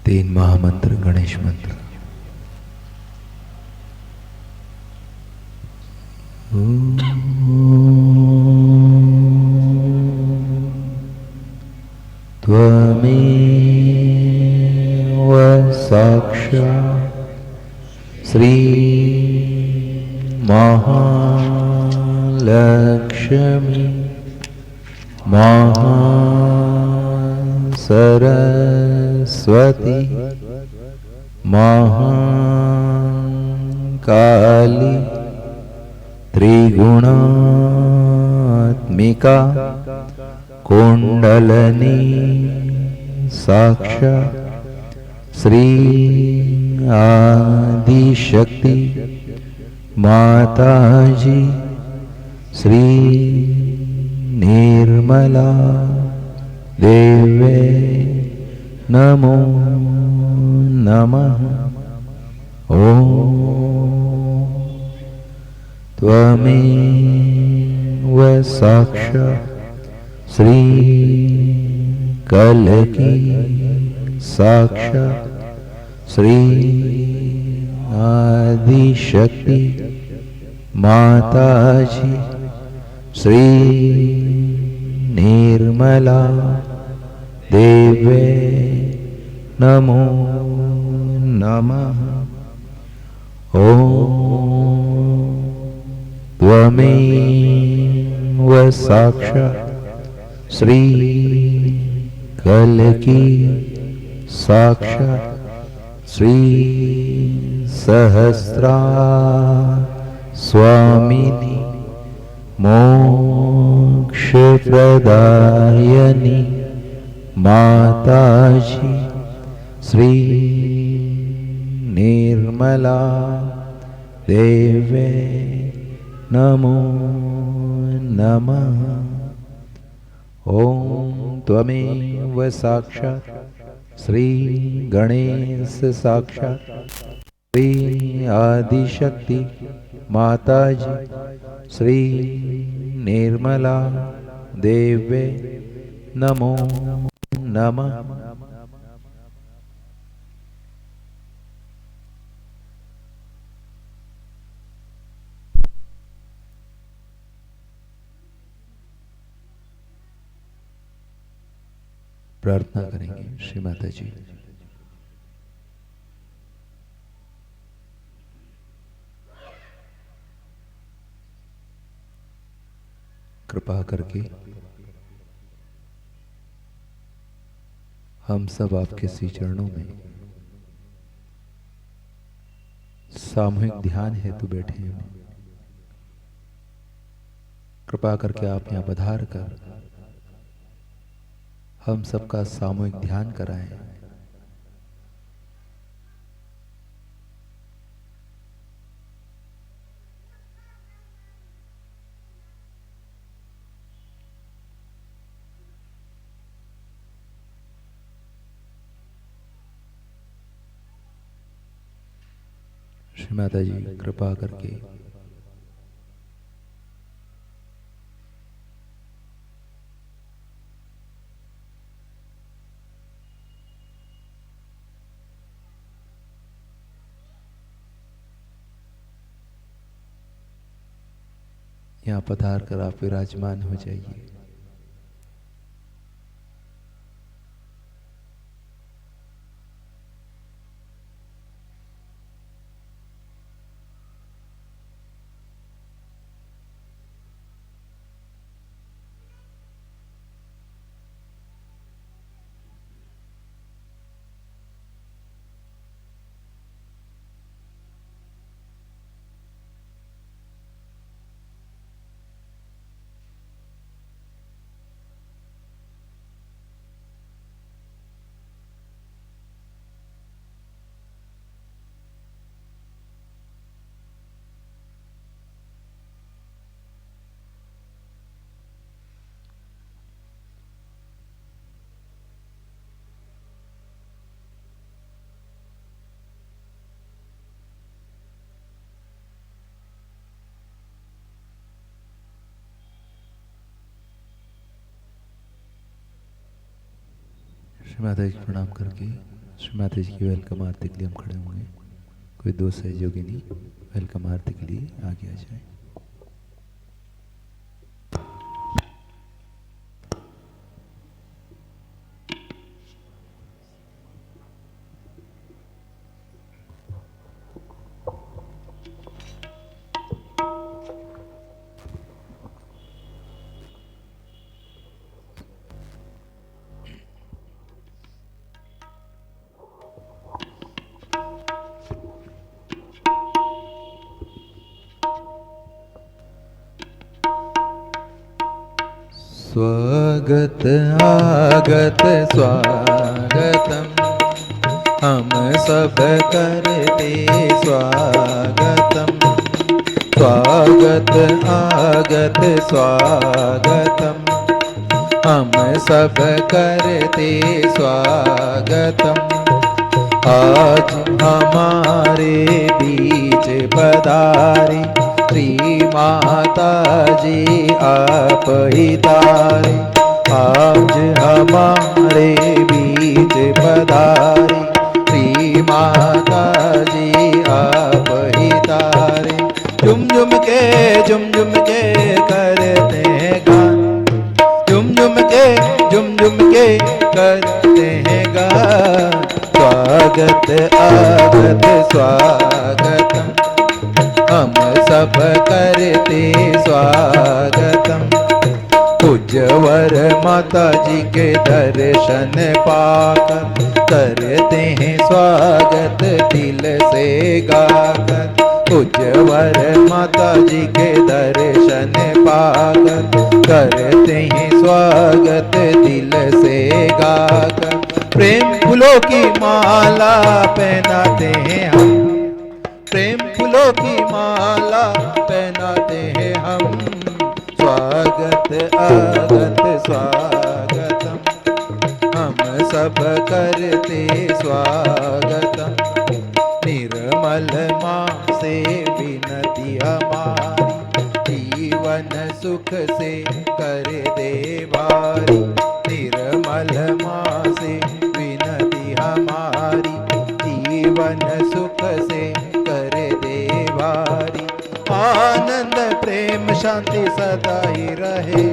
तीन महामंत्र गणेश मंत्र। त्वमेव साक्षात् श्री महालक्ष्मी महासरस्वती महाकाली त्रिगुणात्मिका कुंडलनी साक्षात् श्री आदिशक्ति माताजी श्री निर्मला देवे नमो नमः। ओम त्वमेव साक्षात् श्री कलकी साक्षात् श्री आदिशक्ति माताजी श्री निर्मला देवे नमो नमः। ओम त्वमेव साक्षात् श्री कलकी साक्षात् श्री सहस्रा स्वामिनी मोक्षप्रदायिनी माताजी श्री निर्मला देवे नमो नमः। ओम त्वमेव साक्षात् श्री गणेश साक्षात् श्री आदिशक्ति माताजी श्री निर्मला देवे नमो नमः। प्रार्थना करेंगे श्री माता जी। कृपा करके हम सब आपके श्री चरणों में सामूहिक ध्यान हेतु बैठे हैं। कृपा करके आप यहाँ पधार कर हम सबका सामूहिक ध्यान कराएं। श्री माता जी कृपा करके यहाँ पधार कर आप विराजमान हो जाइए। श्री माता जी प्रणाम करके श्री माता जी की वेलकम आरती के लिए हम खड़े होंगे। कोई दो सहयोगी नहीं वेलकम आरती के लिए आगे आ जाए। स्वागत आगत स्वागतम हम सब करते स्वागतम। स्वागत आगत स्वागतम हम सब करते स्वागतम। आज हमारे बीच पधारी श्री माता जी आप ही तारे। आज हमारे बीच पधारी श्री माता जी आप ही तारे। झुम झुम के करते हैं गान, झुम झुम के करते हैं गान। स्वागत आगत स्वागतम हम सब करते स्वागतम। पूज्यवर माता जी के दर्शन पाकर करते हैं स्वागत दिल से गाकर। पूज्यवर माता जी के दर्शन पाकर करते हैं स्वागत दिल से गाकर। प्रेम फूलों की माला पहनाते हैं हम, प्रेम फूलों की माला पहनाते हैं हम। स्वागत आगत स्वागतम हम सब करते स्वागतम। निर्मल माँ से विनती हमारी जीवन सुख से कर दे भारी। निर्मल माँ से विनती हमारी जीवन सुख से कर दे भारी। आनंद प्रेम शांति सदा ही रहे,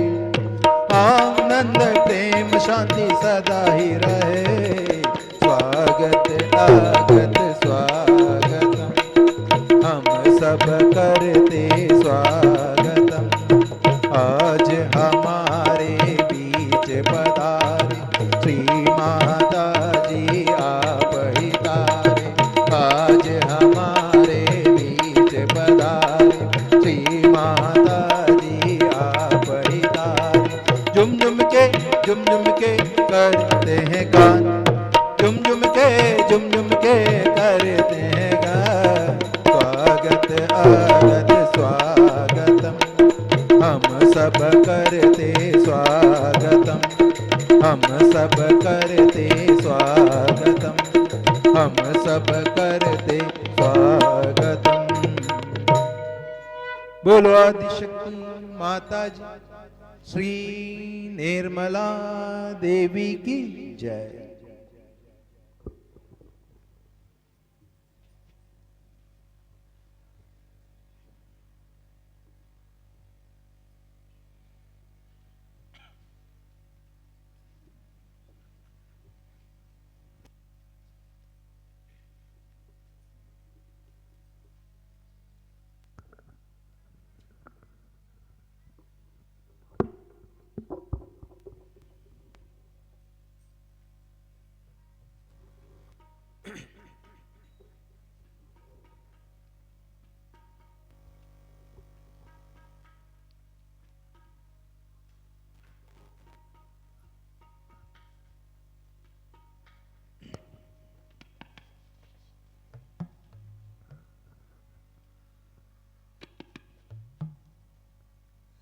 आनंद प्रेम शांति सदा ही रहे। स्वागत आगत स्वागतम हम सब करते स्वागतम। आज हमारे बीच पधारे श्री माता जी आप ही तारे। आज हमारे बीच पधारे श्री माता जी आप ही तारे। झुम झुम के करते हैं गान, झुम झुम के करते हैं गान। स्वागत आगत स्वागतम हम सब करते स्वागतम। हम सब करते स्वागतम, हम सब करते स्वागतम। बोलो आदिशक्ति माता जी श्री निर्मला देवी की जय।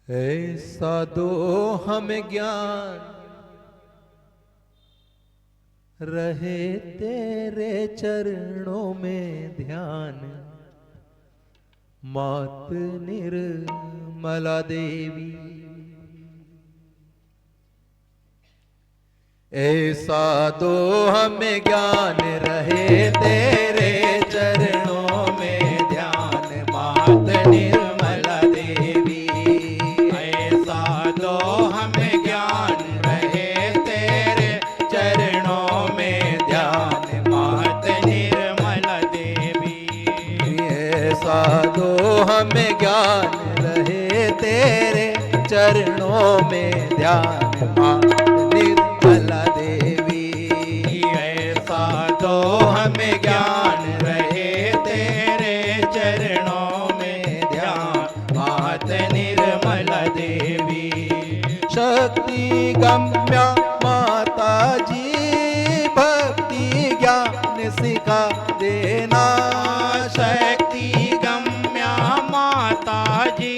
ऐसा दो हमें ज्ञान रहे तेरे चरणों में ध्यान। मात निर्मला देवी ऐसा दो हमें ज्ञान रहे तेरे चरणों में ध्यान मात निर्मला देवी। ऐसा दो हमें ज्ञान रहे तेरे चरणों में ध्यान मात निर्मला देवी। ऐसा दो हमें ज्ञान रहे तेरे चरणों में ध्यान मात निर्मला देवी। ऐसा दो हमें ज्ञान रहे तेरे चरणों में ध्यान मात निर्मला देवी। शक्ति गम्या माता जी भक्ति ज्ञान सिखा देना। शक्ति गम्या माता जी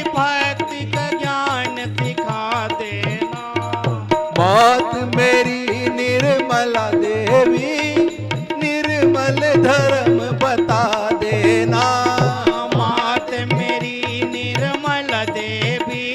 भक्ति का ज्ञान सिखा देना। मात मेरी निर्मला देवी निर्मल धर्म बता देना। मात मेरी निर्मल देवी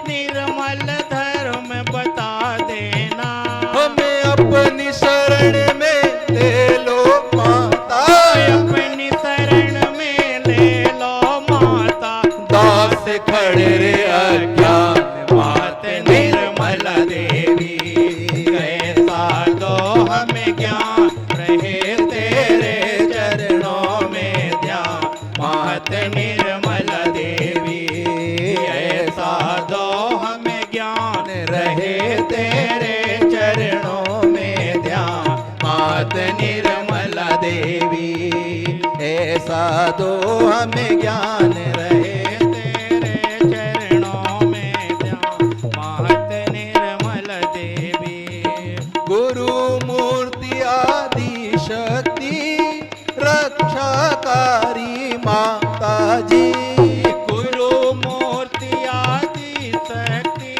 निर्मल धर्म बता देना। हमें अपनी शरण में ले लो माता। अपनी शरण में ले लो माता। दास खड़े रे अज्ञान मात निर्मला देवी। ऐसा दो हमें ज्ञान रहे तेरे चरणों में ध्यान मात निर्मला देवी। ऐसा दो हमें ज्ञान रहे तेरे चरणों में ध्यान मात निर्मला देवी। ऐसा दो हमें ज्ञान रहे तेरे चरणों में ध्यान मात निर्मला देवी। गुरु मूर्ति आदि शक्ति रक्षाकारी माता जी। गुरु मूर्ति आदि शक्ति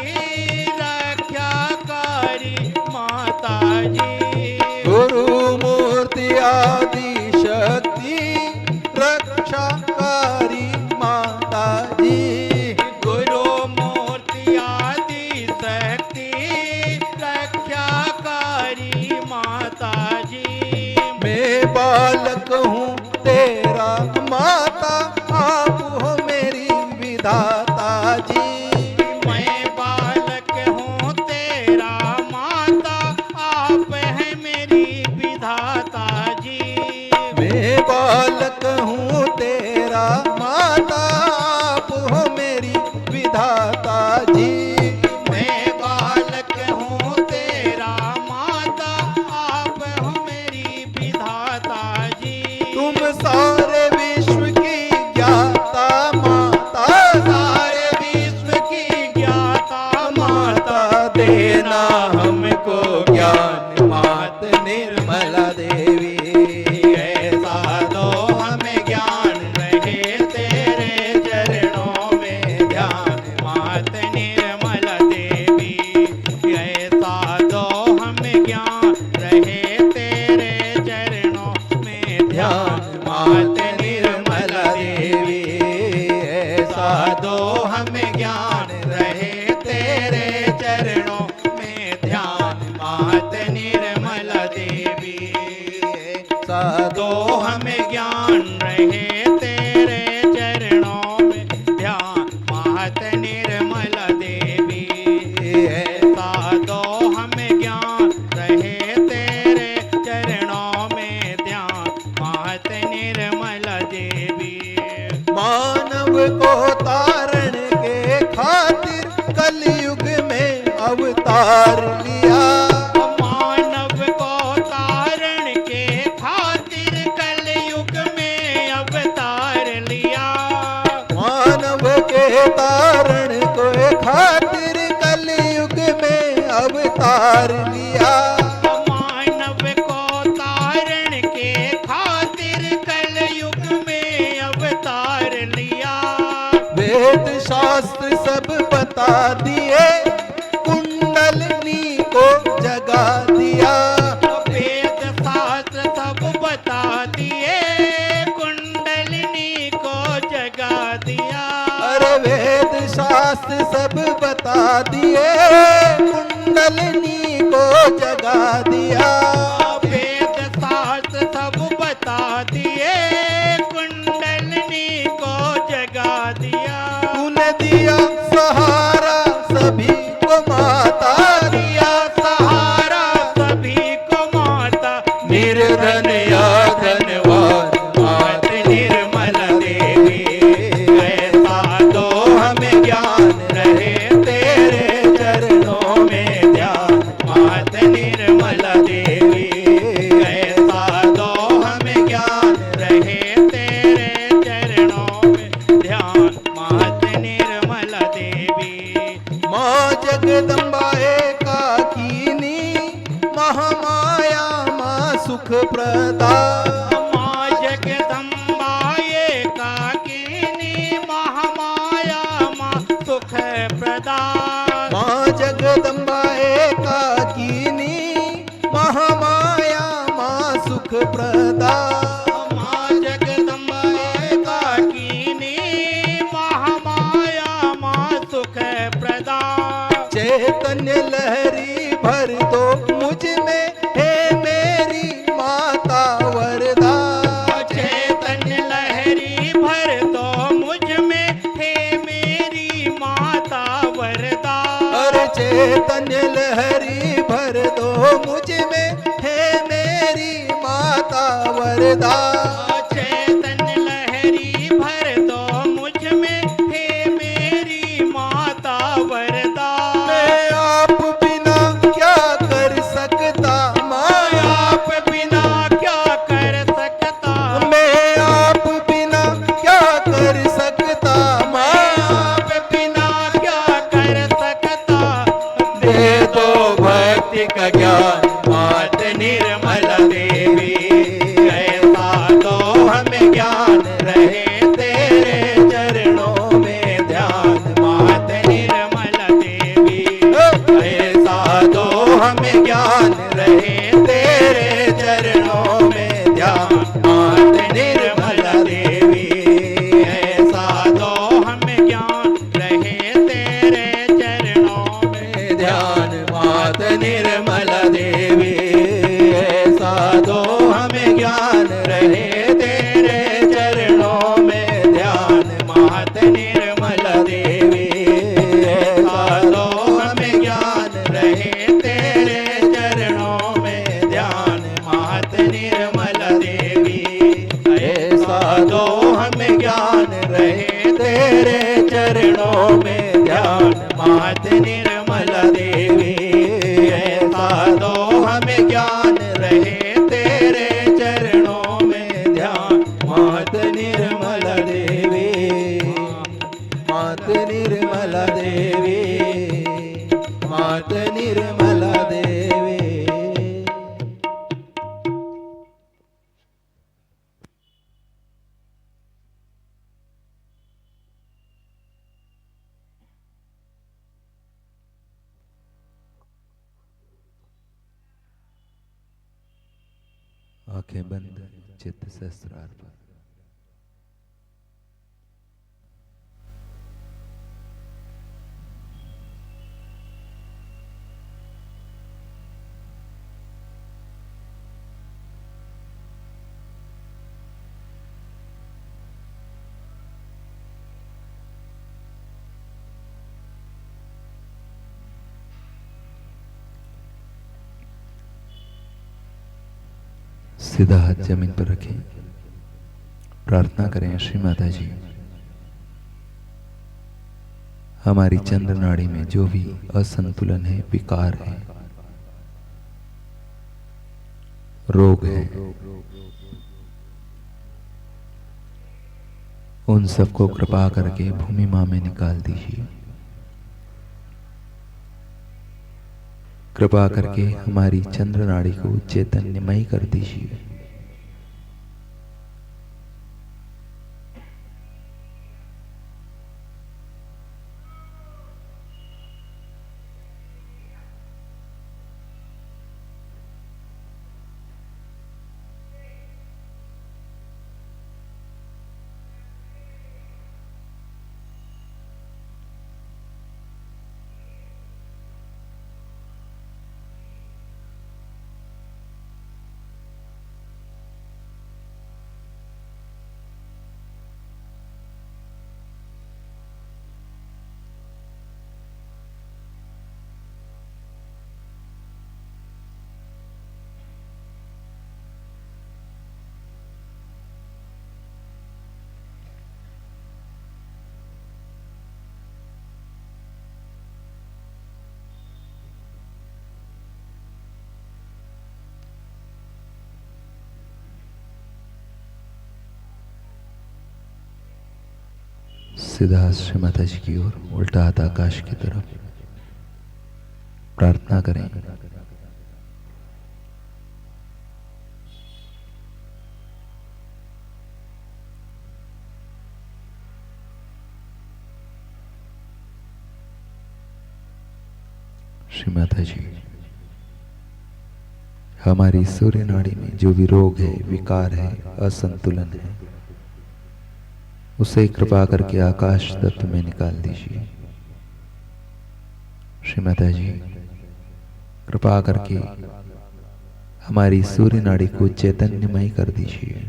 रक्षाकारी माता जी। गुरु मूर्ति आदि शक्ति रक्षाकारी माता जी। गुरु मूर्ति आदि शक्ति रक्षाकारी माता जी। मैं बालक हूँ तेरा माता आप हो मेरी विधाता जी। मैं बालक हूँ तेरा माता आप है मेरी विधाता जी। मैं बालक हूँ तेरा माता आप हो मेरी विधाता जी। मैं बालक हूँ तेरा माता आप हो मेरी विधाता जी। तुम सारे विश्व की ज्ञाता माता। सारे विश्व की ज्ञाता माता देना हमको ज्ञान मात निर्मला देवी। ऐसा दो हमें ज्ञान रहे तेरे चरणों में ध्यान मात निर्मला देवी। ऐसा दो हमें ज्ञान रहे तेरे चरणों में ध्यान मात निर्मला देवी। ऐसा दो हमें ज्ञान रहे तेरे चरणों में ध्यान मात निर्मला देवी। दो हमें ज्ञान रहे तेरे चरणों में ध्यान मात निर्मला देवी। ऐसा दो हमें ज्ञान रहे तेरे चरणों में ध्यान मात निर्मला देवी। मानव को तारण के खातिर कलयुग में अवतार लिया। मानव को तारण के खातिर कलयुग में अवतार लिया। मानव के तारण को खातिर कलयुग में अवतार लिया। मानव को तारण के खातिर कलयुग में अवतार लिया। वेद शास्त्र सब बता दिए कुंडलनी को जगा दिया। वेद शास्त्र सब बता दिए कुंडलिनी को जगा दिया। अरे वेद शास्त्र सब बता दिए कुंडलिनी को जगा दिया। वेद शास्त्र सब बता दिए, कुंडलिनी को जगा दिया। तूने दिया सहारा सभी को माता, दिया सहारा सभी को माता। निर्धन या धनवान मात निर्मल देवी, ऐसा दो हमें ज्ञान रहे तेरे चरणों में ध्यान। मात निर्मल देवी, ऐसा दो हमें ज्ञान रहे तेरे चरणों में ध्यान। मात निर्मल देवी, माँ जगदम्बा एकाकिनी, महामाया माँ सुख प्रदा। माँ जगदम्बा एकाकिनी, महामाया माँ सुख प्रदा। माँ जगदम्बा एकाकिनी, महामाया माँ सुख प्रदा। माँ जगदम्बा एकाकिनी, महामाया माँ सुख प्रदा। चैतन्य लहरी भर दो मुझ में, हे मेरी माता वरदा। चैतन्य लहरी भर दो मुझ में, हे मेरी माता वरदा। अरे चैतन्य लहरी भर दो मुझ में, हे मेरी माता वरदा। चैतन्य लहरी भर दो मुझ में, हे मेरी माता वरदा। मैं आप बिना क्या कर सकता माँ, आप बिना क्या कर सकता। मैं आप बिना क्या कर सकता माँ। आप बिना क्या कर सकता। दे दो भक्ति का ज्ञान मात निर्मल देवी, ऐसा दो हमें ज्ञान रहे तेरे चरणों में ध्यान। मात निर्मल देवी, ऐसा दो हमें ज्ञान रहे तेरे चरणों में ध्यान। मात निर्मल देवी, ऐसा दो हमें ज्ञान रहे तेरे चरणों में ध्यान। मात निर्मल देवी, ऐसा दो हमें ज्ञान रहे तेरे चरणों में ध्यान। मात निर्मल देवी, ऐसा दो हमें ज्ञान रहे तेरे चरणों में ध्यान। मात निर्मल देवी, ऐसा दो हमें ज्ञान रहे तेरे चरणों में ध्यान। मात निर्मल देवी, ऐसा दो हमें ज्ञान रहे तेरे चरणों में ध्यान। मात निर्मल देवी, मात निर्मला देवी, मात निर्मला देवी। आंखें बंद, चित्त सहस्त्रार पर। सीधा हाथ जमीन पर रखें, प्रार्थना करें श्री माता जी, हमारी चंद्र नाड़ी में जो भी असंतुलन है, विकार है, रोग है, उन सबको कृपा करके भूमि मां में निकाल दीजिए। कृपा करके हमारी चंद्र नाड़ी को चैतन्यमय कर दीजिए। सीधा श्री माता जी की ओर, उल्टा हाथ आकाश की तरफ। प्रार्थना करें। श्री माता जी, हमारी सूर्य नाड़ी में जो भी रोग है, विकार है, असंतुलन है, उसे कृपा करके आकाश तत्व में निकाल दीजिए। श्री माता जी, कृपा करके हमारी सूर्य नाड़ी को चैतन्यमय कर दीजिए।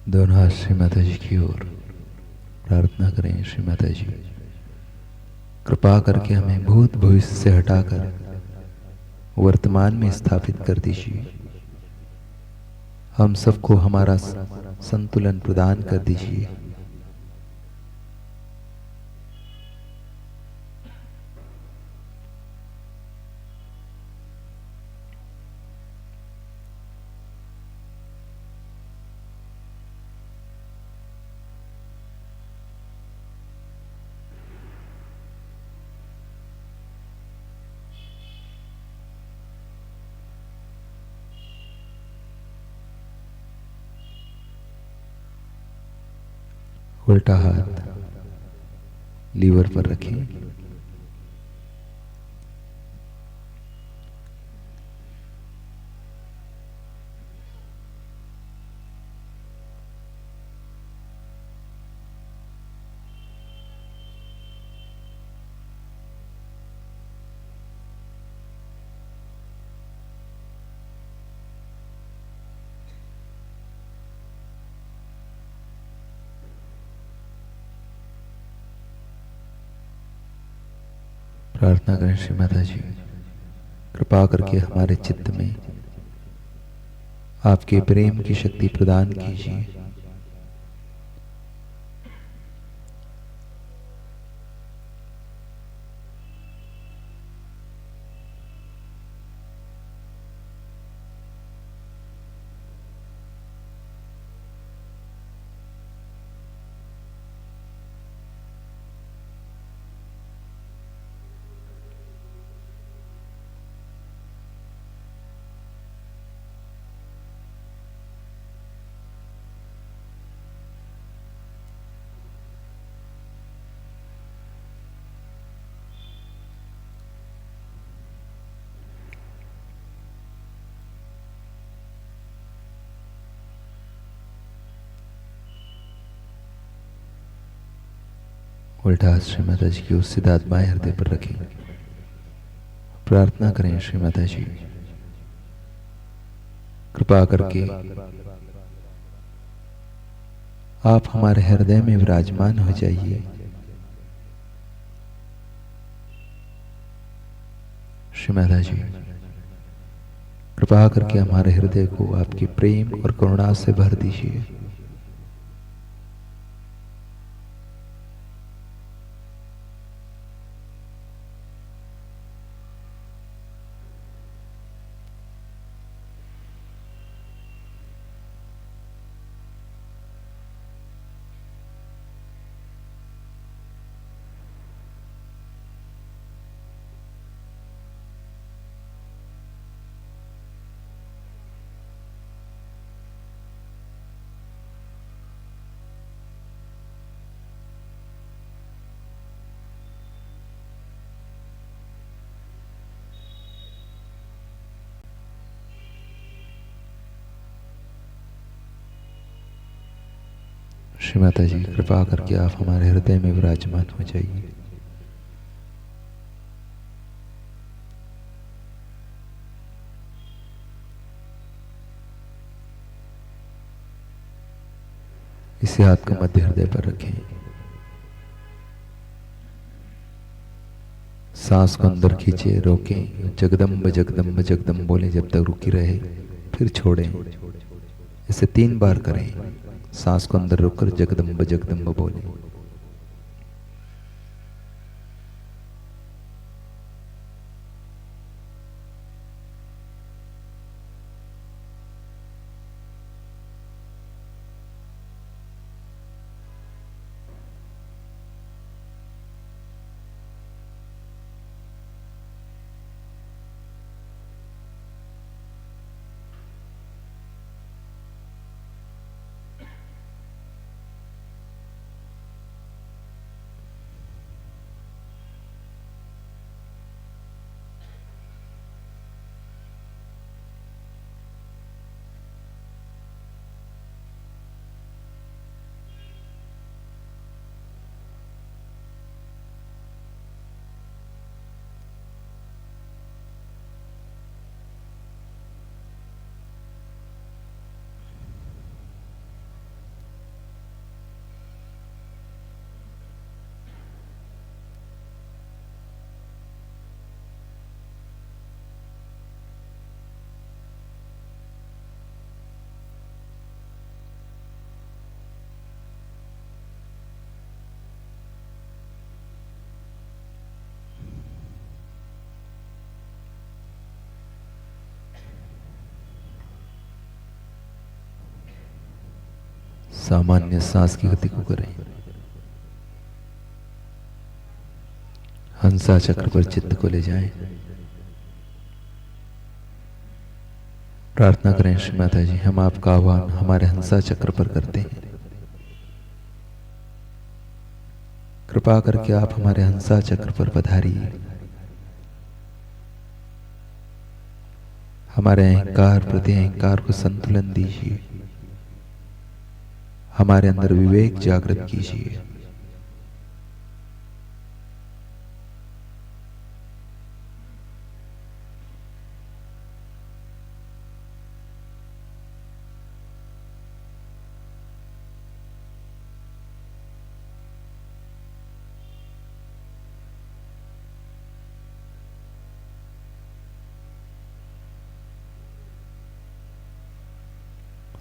दोनों हाथ श्री माता जी की ओर, प्रार्थना करें। श्री माता जी, कृपा करके हमें भूत भविष्य से हटाकर वर्तमान में स्थापित कर दीजिए। हम सबको हमारा संतुलन प्रदान कर दीजिए। उल्टा हाथ लीवर पर रखें। प्रार्थना करें। श्री माता जी, कृपा करके हमारे चित्त में आपके प्रेम की शक्ति प्रदान कीजिए। उल्टा हाथ श्री माता जी की उस सिद्धार्थ बाएं हृदय पर रखें। प्रार्थना करें। श्री माता जी, कृपा करके आप हमारे हृदय में विराजमान हो जाइए। श्री माता जी, कृपा करके हमारे हृदय को आपके प्रेम और करुणा से भर दीजिए। श्री माता जी, कृपा करके आप हमारे हृदय में विराजमान हो जाइए। इसे हाथ को मध्य हृदय पर रखें। सांस को अंदर खींचे, रोकें, जगदम्ब जगदम्ब जगदम्ब बोले जब तक रुकी रहे, फिर छोड़ें। इसे 3 बार करें। सांस को अंदर रोककर जगदम्ब जगदम्ब बोले। सामान्य सांस की गति को करें। हंसा चक्र पर चित्त को ले जाएं। प्रार्थना करें, श्री माता जी, हम आपका आह्वान हमारे हंसा चक्र पर करते हैं। कृपा करके आप हमारे हंसा चक्र पर पधारिए। हमारे अहंकार प्रति अहंकार को संतुलन दीजिए। हमारे अंदर विवेक जागृत कीजिए।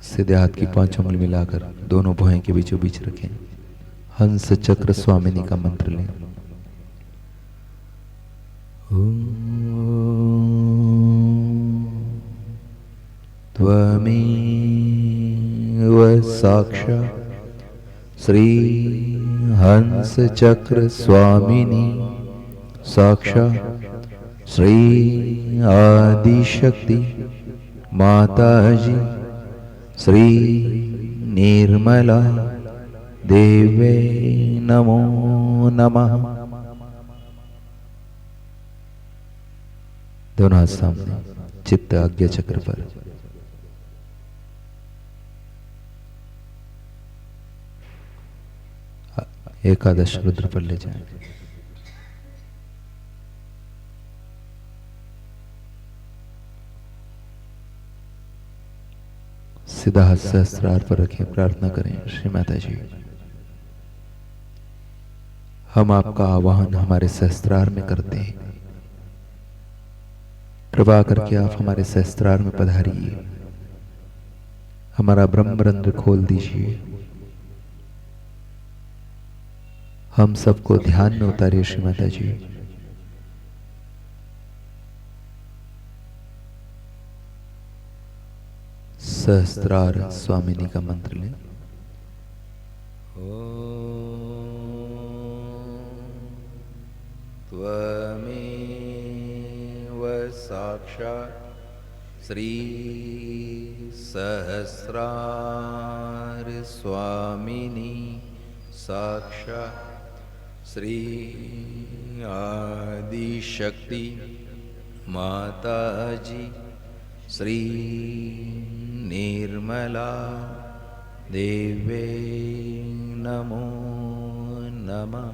सीधे हाथ की 5 उंगली मिलाकर दोनों भुजाओं के बीचों बीच रखें। हंस चक्र स्वामिनी का मंत्र लें। त्वमेव साक्षात् श्री हंस चक्र स्वामिनी, साक्षात् श्री आदिशक्ति माताजी श्री निर्मला देवे नमो नमः। दोनों हाथ सामने, चित्त आज्ञा चक्र पर। एकादश रुद्र पर ले जाएं। सीधा हाथ सहस्त्रार पर रखें। प्रार्थना करें, श्री माता जी, हम आपका आवाहन हमारे सहस्त्रार में करते हैं। कृपा करके आप हमारे सहस्त्रार में पधारिए। हमारा ब्रह्मरंध्र खोल दीजिए। हम सबको ध्यान में उतारिए, श्री माता जी। सहस्त्रार स्वामिनी का मंत्र लें। त्वमेव साक्षात् श्री सहस्रार स्वामिनी, साक्षात् श्री आदिशक्ति माताजी श्री निर्मला देवे नमो नमः।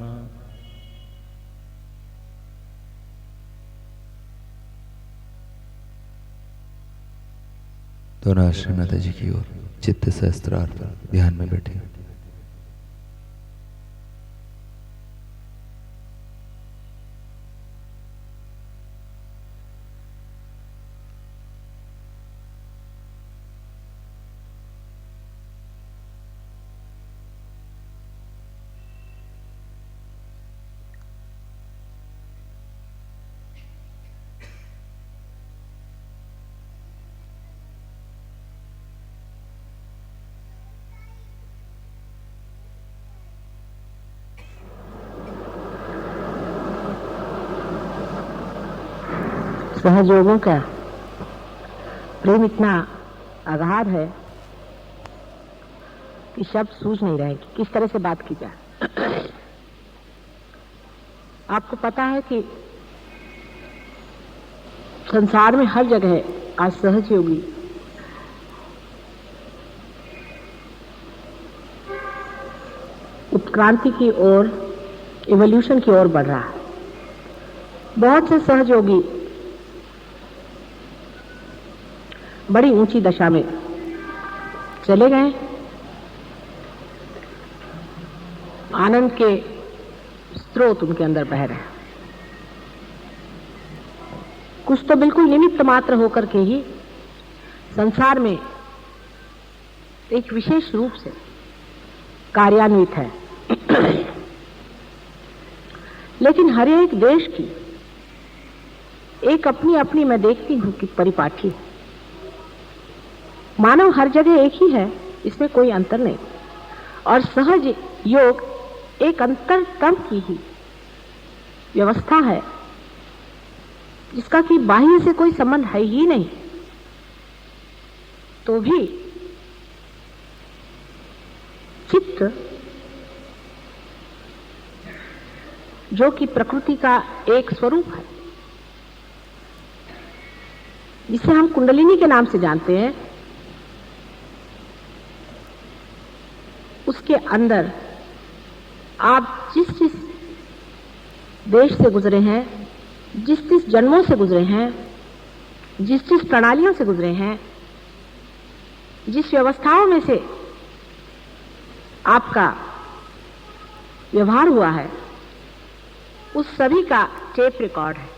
दोनों श्री माता जी की ओर चित्त सहस्त्रार पर ध्यान में बैठे। सहयोगों का प्रेम इतना अगाध है कि शब्द सूझ नहीं रहे कि किस तरह से बात की जाए। आपको पता है कि संसार में हर जगह आज सहयोगी उत्क्रांति की ओर, इवोल्यूशन की ओर बढ़ रहा है। बहुत से सहयोगी बड़ी ऊंची दशा में चले गए, आनंद के स्रोत उनके अंदर बह रहे हैं। कुछ तो बिल्कुल निमित्त मात्र होकर के ही संसार में एक विशेष रूप से कार्यान्वित है। लेकिन हर एक देश की एक अपनी अपनी, मैं देखती हूं कि परिपाठी है। मानव हर जगह एक ही है, इसमें कोई अंतर नहीं। और सहज योग एक अंतरतम की ही व्यवस्था है जिसका कि बाह्य से कोई संबंध है ही नहीं, तो भी चित्त जो कि प्रकृति का एक स्वरूप है, जिसे हम कुंडलिनी के नाम से जानते हैं, उसके अंदर आप जिस जिस देश से गुजरे हैं, जिस जिस जन्मों से गुजरे हैं, जिस जिस प्रणालियों से गुजरे हैं, जिस व्यवस्थाओं में से आपका व्यवहार हुआ है, उस सभी का टेप रिकॉर्ड है।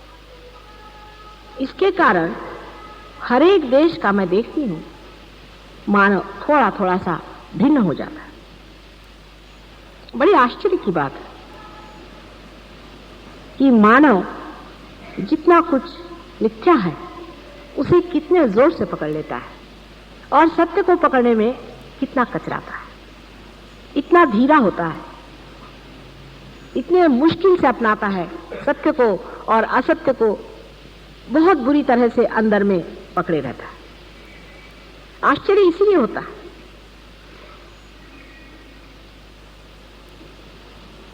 इसके कारण हर एक देश का मैं देखती हूं मानव थोड़ा थोड़ा सा भिन्न हो जाता है। बड़ी आश्चर्य की बात है कि मानव जितना कुछ मिथ्या है उसे कितने जोर से पकड़ लेता है और सत्य को पकड़ने में कितना कचराता है, इतना धीरा होता है, इतने मुश्किल से अपनाता है सत्य को और असत्य को, बहुत बुरी तरह से अंदर में पकड़े रहता है। आश्चर्य इसीलिए होता है।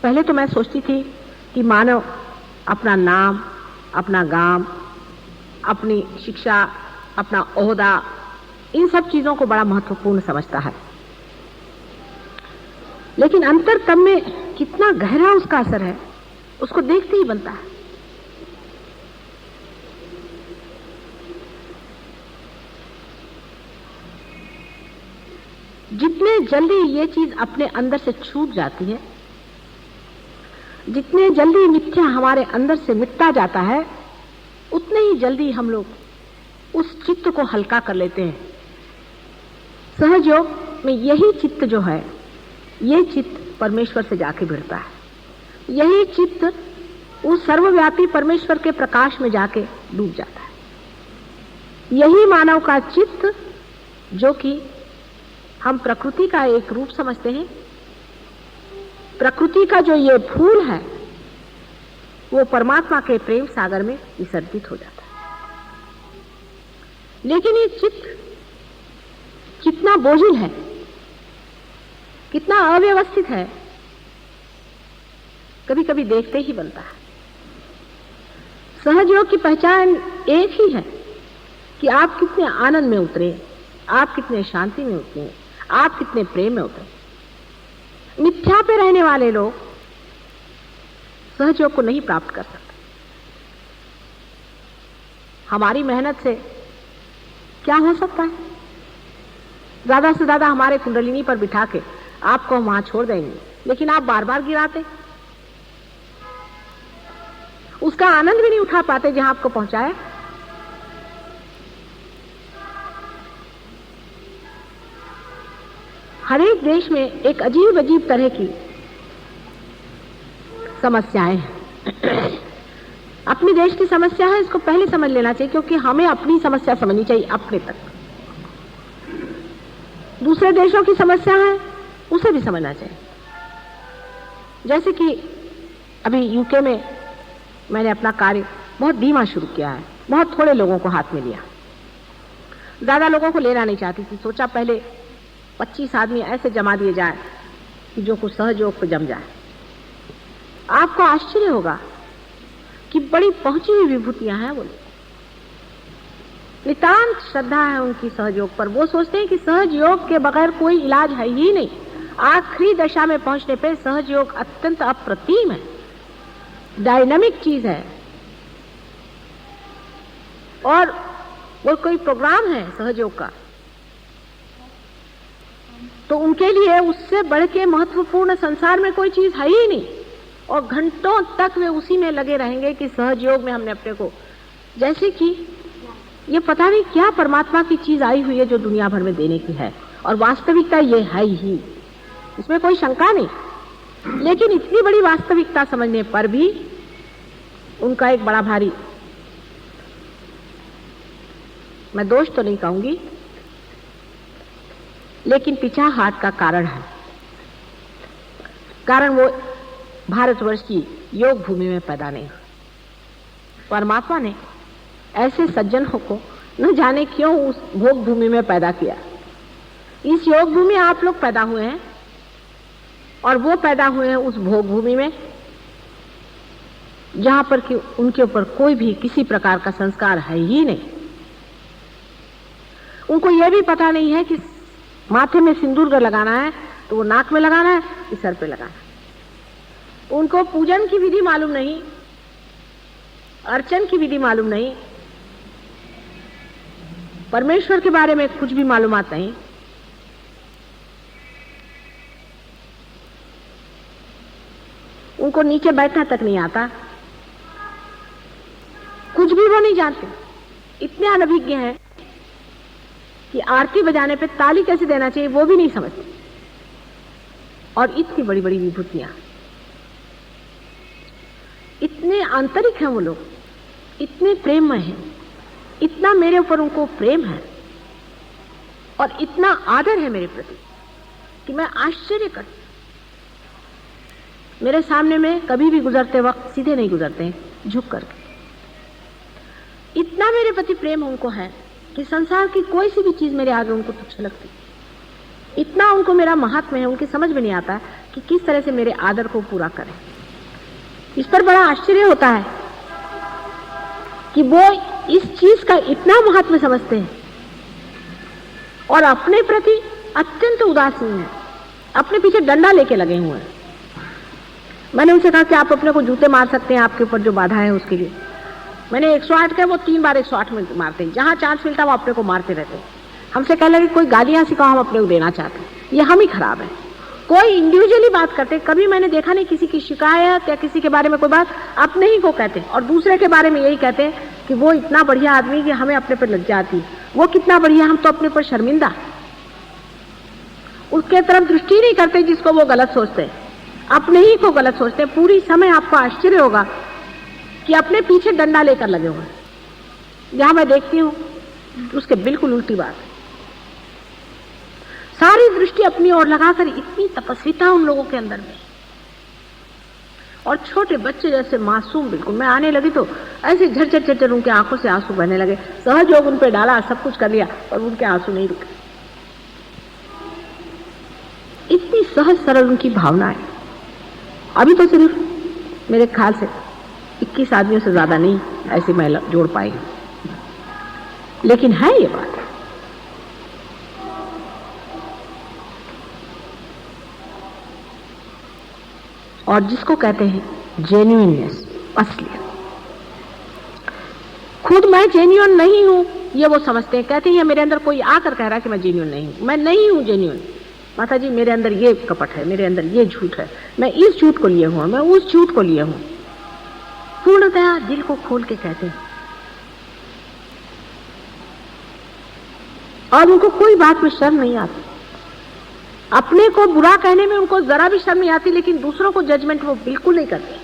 पहले तो मैं सोचती थी कि मानव अपना नाम, अपना गांव, अपनी शिक्षा, अपना ओहदा, इन सब चीजों को बड़ा महत्वपूर्ण समझता है। लेकिन अंतरतम में कितना गहरा उसका असर है, उसको देखते ही बनता है। जितने जल्दी ये चीज अपने अंदर से छूट जाती है, जितने जल्दी मिथ्या हमारे अंदर से मिटता जाता है, उतने ही जल्दी हम लोग उस चित्त को हल्का कर लेते हैं। सहयोग में यही चित्त जो है, ये चित्त परमेश्वर से जाके भिड़ता है। यही चित्त उस सर्वव्यापी परमेश्वर के प्रकाश में जाके डूब जाता है। यही मानव का चित्त, जो कि हम प्रकृति का एक रूप समझते हैं, प्रकृति का जो ये फूल है, वो परमात्मा के प्रेम सागर में विसर्जित हो जाता है। लेकिन ये चित्त कितना बोझिल है, कितना अव्यवस्थित है, कभी कभी देखते ही बनता है। सहयोग की पहचान एक ही है कि आप कितने आनंद में उतरे, आप कितने शांति में उतरे, आप कितने प्रेम में उतरे। मिथ्या पे रहने वाले लोग सहयोग को नहीं प्राप्त कर सकते। हमारी मेहनत से क्या हो सकता है? ज्यादा से ज्यादा हमारे कुंडलिनी पर बिठा के आपको वहां छोड़ देंगे, लेकिन आप बार बार गिराते, उसका आनंद भी नहीं उठा पाते जहां आपको पहुंचाया। हर एक देश में एक अजीब अजीब तरह की समस्याएं हैं। अपने देश की समस्या है, इसको पहले समझ लेना चाहिए, क्योंकि हमें अपनी समस्या समझनी चाहिए अपने तक। दूसरे देशों की समस्या है, उसे भी समझना चाहिए। जैसे कि अभी यूके में मैंने अपना कार्य बहुत धीमा शुरू किया है, बहुत थोड़े लोगों को हाथ में लिया, ज्यादा लोगों को लेना नहीं चाहती थी। सोचा पहले 25 आदमी ऐसे जमा दिए जाए कि जो कुछ सहयोग पे जम जाए। आपको आश्चर्य होगा कि बड़ी पहुंची हुई विभूतियां हैं वो लोग, नितांत श्रद्धा है उनकी सहयोग पर। वो सोचते हैं कि सहयोग के बगैर कोई इलाज है ही नहीं। आखिरी दशा में पहुंचने पे सहयोग अत्यंत अप्रतिम है, डायनामिक चीज है, और वो कोई प्रोग्राम है सहयोग का, तो उनके लिए उससे बढ़ के महत्वपूर्ण संसार में कोई चीज है ही नहीं। और घंटों तक वे उसी में लगे रहेंगे कि सहयोग में हमने अपने को, जैसे कि ये पता नहीं क्या परमात्मा की चीज आई हुई है जो दुनिया भर में देने की है, और वास्तविकता ये है ही, इसमें कोई शंका नहीं। लेकिन इतनी बड़ी वास्तविकता समझने पर भी उनका एक बड़ा भारी, मैं दोष तो नहीं कहूंगी, लेकिन पीछा हाथ का कारण है। कारण वो भारतवर्ष की योग भूमि में पैदा नहीं हुआ। परमात्मा ने ऐसे सज्जनों को न जाने क्यों उस भोग भूमि में पैदा किया। इस योग भूमि आप लोग पैदा हुए हैं, और वो पैदा हुए हैं उस भोग भूमि में जहां पर कि उनके ऊपर कोई भी किसी प्रकार का संस्कार है ही नहीं। उनको यह भी पता नहीं है कि माथे में सिंदूर लगाना है तो वो नाक में लगाना है कि सर पे लगाना है। उनको पूजन की विधि मालूम नहीं, अर्चन की विधि मालूम नहीं, परमेश्वर के बारे में कुछ भी मालूमात नहीं। उनको नीचे बैठना तक नहीं आता, कुछ भी वो नहीं जानते। इतने अनभिज्ञ हैं कि आरती बजाने पे ताली कैसे देना चाहिए वो भी नहीं समझते। और इतनी बड़ी बड़ी विभूतियां, इतने आंतरिक हैं वो लोग, इतने प्रेममय हैं, इतना मेरे ऊपर उनको प्रेम है और इतना आदर है मेरे प्रति कि मैं आश्चर्य करती। मेरे सामने में कभी भी गुजरते वक्त सीधे नहीं गुजरते हैं, झुक करके। इतना मेरे प्रति प्रेम उनको है कि संसार की कोई सी भी चीज मेरे आगे उनको तुच्छ लगती। इतना उनको मेरा महात्म्य है, उनकी समझ में नहीं आता कि किस तरह से मेरे आदर को पूरा करें। इस पर बड़ा आश्चर्य होता है कि वो इस चीज का इतना महात्म्य समझते हैं और अपने प्रति अत्यंत उदासीन है, अपने पीछे डंडा लेके लगे हुए हैं। मैंने उनसे कहा कि आप अपने को जूते मार सकते हैं, आपके ऊपर जो बाधा है उसके लिए। मैंने 108 का, वो 3 बार 108 में मारते हैं, जहां चांस मिलता वो अपने को मारते रहते हैं। हमसे कह लगे कोई गालियां सिखाओ, हम अपने को देना चाहते हैं, ये हम ही खराब है। कोई इंडिविजुअली बात करते, कभी मैंने देखा नहीं किसी की शिकायत या किसी के बारे में कोई बात अपने ही को कहते, और दूसरे के बारे में यही कहते हैं कि वो इतना बढ़िया आदमी कि हमें अपने पर लज्जा आती है, वो कितना बढ़िया, हम तो अपने पर शर्मिंदा। उसके तरफ दृष्टि नहीं करते जिसको वो गलत सोचते हैं, अपने ही को गलत सोचते हैं। पूरी समय आपको आश्चर्य होगा कि अपने पीछे डंडा लेकर लगे हुए हैं। जहां मैं देखती हूं उसके बिल्कुल उल्टी बात है। सारी दृष्टि अपनी ओर लगाकर, इतनी तपस्विता उन लोगों के अंदर में, और छोटे बच्चे जैसे मासूम बिल्कुल। मैं आने लगी तो ऐसे झरझर झरझर उनके आंखों से आंसू बहने लगे। सहयोग उन पे डाला, सब कुछ कर लिया, और उनके आंसू नहीं रुके। इतनी सहज सरल उनकी भावना है। अभी तो सिर्फ मेरे ख्याल से 21 आदमियों से ज्यादा नहीं ऐसी महिला जोड़ पाई, लेकिन है ये बात। और जिसको कहते हैं जेन्युइननेस, असलियत। खुद मैं जेन्युइन नहीं हूं ये वो समझते हैं, कहते हैं मेरे अंदर कोई आकर कह रहा है कि मैं जेन्युइन नहीं हूं, मैं नहीं हूं जेन्युइन। माता जी मेरे अंदर ये कपट है, मेरे अंदर ये झूठ है, मैं इस झूठ को लिए हूं, मैं उस झूठ को लिए हूं। पूर्णतया दिल को खोल के कहते हैं और उनको कोई बात में शर्म नहीं आती। अपने को बुरा कहने में उनको जरा भी शर्म नहीं आती, लेकिन दूसरों को जजमेंट वो बिल्कुल नहीं करते।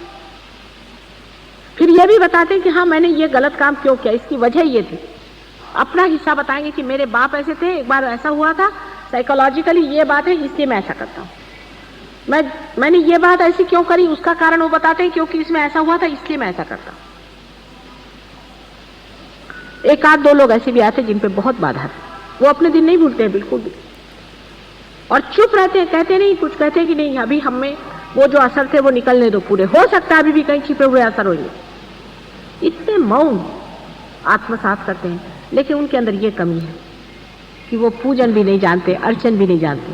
फिर ये भी बताते हैं कि हाँ मैंने ये गलत काम क्यों किया, इसकी वजह ये थी। अपना हिस्सा बताएंगे कि मेरे बाप ऐसे थे, एक बार ऐसा हुआ था, साइकोलॉजिकली ये बात है इसलिए मैं ऐसा करता हूँ। मैंने ये बात ऐसी क्यों करी उसका कारण वो बताते हैं, क्योंकि इसमें ऐसा हुआ था इसलिए मैं ऐसा करता हूँ। एक आध दो लोग ऐसे भी आते जिन पे बहुत बाधा थी, वो अपने दिन नहीं भूलते हैं बिल्कुल भी, और चुप रहते हैं, कहते नहीं कुछ, कहते हैं कि नहीं अभी हम में वो जो असर थे वो निकलने दो पूरे, हो सकता है अभी भी कहीं छिपे हुए असर होंगे। इतने मौन आत्मसात करते हैं, लेकिन उनके अंदर ये कमी है कि वो पूजन भी नहीं जानते, अर्चन भी नहीं जानते,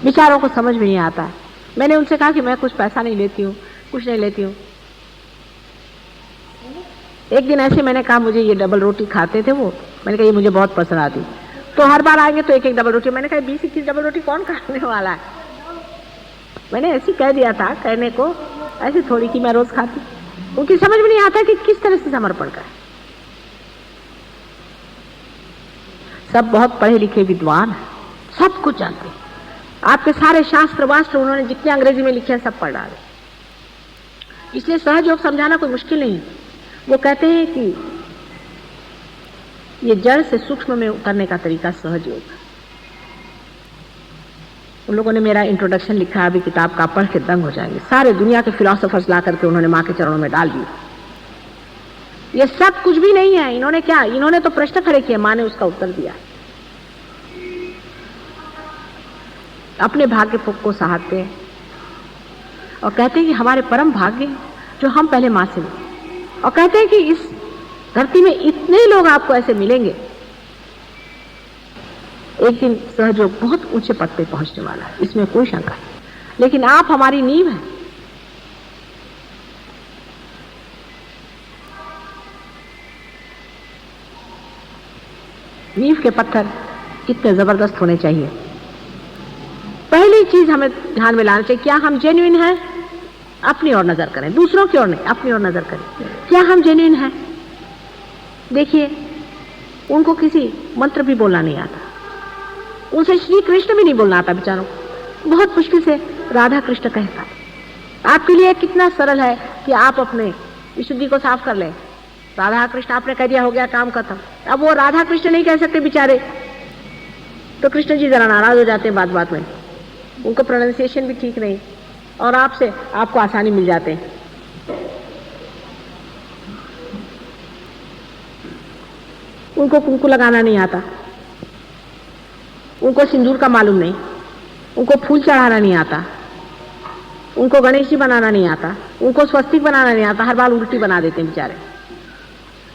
विचारों को समझ में नहीं आता है। मैंने उनसे कहा कि मैं कुछ पैसा नहीं लेती हूँ, कुछ नहीं लेती हूँ। एक दिन ऐसे मैंने कहा मुझे ये डबल रोटी खाते थे वो, मैंने कहा ये मुझे बहुत पसंद आती, तो हर बार आएंगे तो एक एक डबल रोटी। मैंने कहा 20-21 डबल रोटी कौन खाने वाला है। मैंने ऐसे कह दिया था, कहने को ऐसी थोड़ी कि मैं रोज खाती। उनकी समझ में नहीं आता कि किस तरह से समर्पण करें। सब बहुत पढ़े लिखे विद्वान हैं, सब कुछ जानते हैं, आपके सारे शास्त्र वास्त्र उन्होंने जितने अंग्रेजी में लिखे हैं सब पढ़ डाले, इसलिए सहज योग समझाना कोई मुश्किल नहीं है। वो कहते हैं कि ये जड़ से सूक्ष्म में उतरने का तरीका सहज योग है। उन लोगों ने मेरा इंट्रोडक्शन लिखा, अभी किताब का पढ़ के दंग हो जाएंगे। सारे दुनिया के फिलोसोफर्स ला करके उन्होंने माँ के चरणों में डाल दिए। ये सब कुछ भी नहीं है। इन्होंने क्या, इन्होंने तो प्रश्न खड़े किए, माँ ने उसका उत्तर दिया। अपने भाग्य को सहारते हैं और कहते हैं कि हमारे परम भाग्य जो हम पहले माँ से मिले, और कहते हैं कि इस धरती में इतने लोग आपको ऐसे मिलेंगे, एक दिन सहयोग बहुत ऊंचे पद पे पहुंचने वाला है, इसमें कोई शंका नहीं। लेकिन आप हमारी नींव हैं। नींव के पत्थर कितने जबरदस्त होने चाहिए। पहली चीज हमें ध्यान में लाना चाहिए, क्या हम जेन्युइन हैं? अपनी ओर नजर करें, दूसरों की ओर नहीं, अपनी ओर नजर करें। क्या हम जेन्युइन हैं? देखिए, उनको किसी मंत्र भी बोलना नहीं आता, उनसे श्री कृष्ण भी नहीं बोलना आता बेचारों को, बहुत मुश्किल से राधा कृष्ण कह पाते। आपके लिए कितना सरल है कि आप अपने विशुद्धि को साफ कर लें, राधा कृष्ण आपने कह दिया, हो गया काम खत्म। अब वो राधा कृष्ण नहीं कह सकते बेचारे, तो कृष्ण जी जरा नाराज हो जाते हैं बात बात में, उनको प्रोनाउंसिएशन भी ठीक नहीं, और आपसे आपको आसानी मिल जाते हैं। उनको कुंकू लगाना नहीं आता, उनको सिंदूर का मालूम नहीं, उनको फूल चढ़ाना नहीं आता, उनको गणेश जी बनाना नहीं आता, उनको स्वस्तिक बनाना नहीं आता, हर बार उल्टी बना देते हैं बेचारे।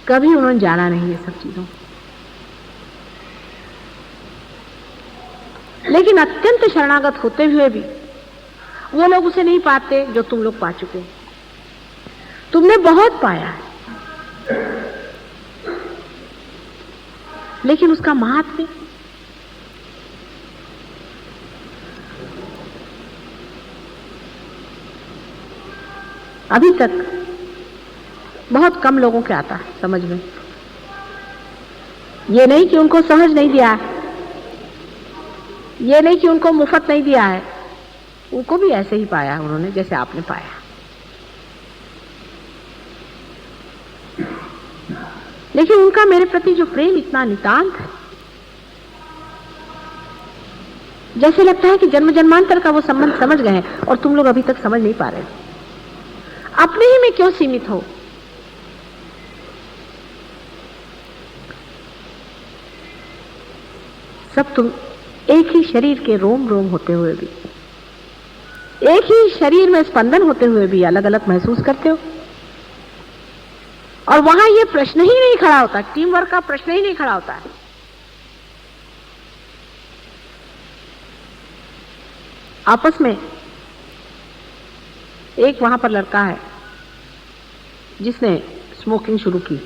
कभी उन्होंने जाना नहीं ये सब चीजों। लेकिन अत्यंत शरणागत होते हुए भी वो लोग उसे नहीं पाते जो तुम लोग पा चुके हैं। तुमने बहुत पाया है, लेकिन उसका महात्म्य अभी तक बहुत कम लोगों के आता है समझ में। ये नहीं कि उनको समझ नहीं दिया, ये नहीं कि उनको मुफ्त नहीं दिया है, उनको भी ऐसे ही पाया उन्होंने जैसे आपने पाया। लेकिन उनका मेरे प्रति जो प्रेम इतना नितांत है, जैसे लगता है कि जन्म जन्मांतर का वो संबंध समझ गए हैं और तुम लोग अभी तक समझ नहीं पा रहे। अपने ही में क्यों सीमित हो? सब तुम एक ही शरीर के रोम रोम होते हुए भी, एक ही शरीर में स्पंदन होते हुए भी अलग अलग महसूस करते हो। और वहां ये प्रश्न ही नहीं खड़ा होता, टीम वर्क का प्रश्न ही नहीं खड़ा होता है। आपस में एक वहां पर लड़का है जिसने स्मोकिंग शुरू की,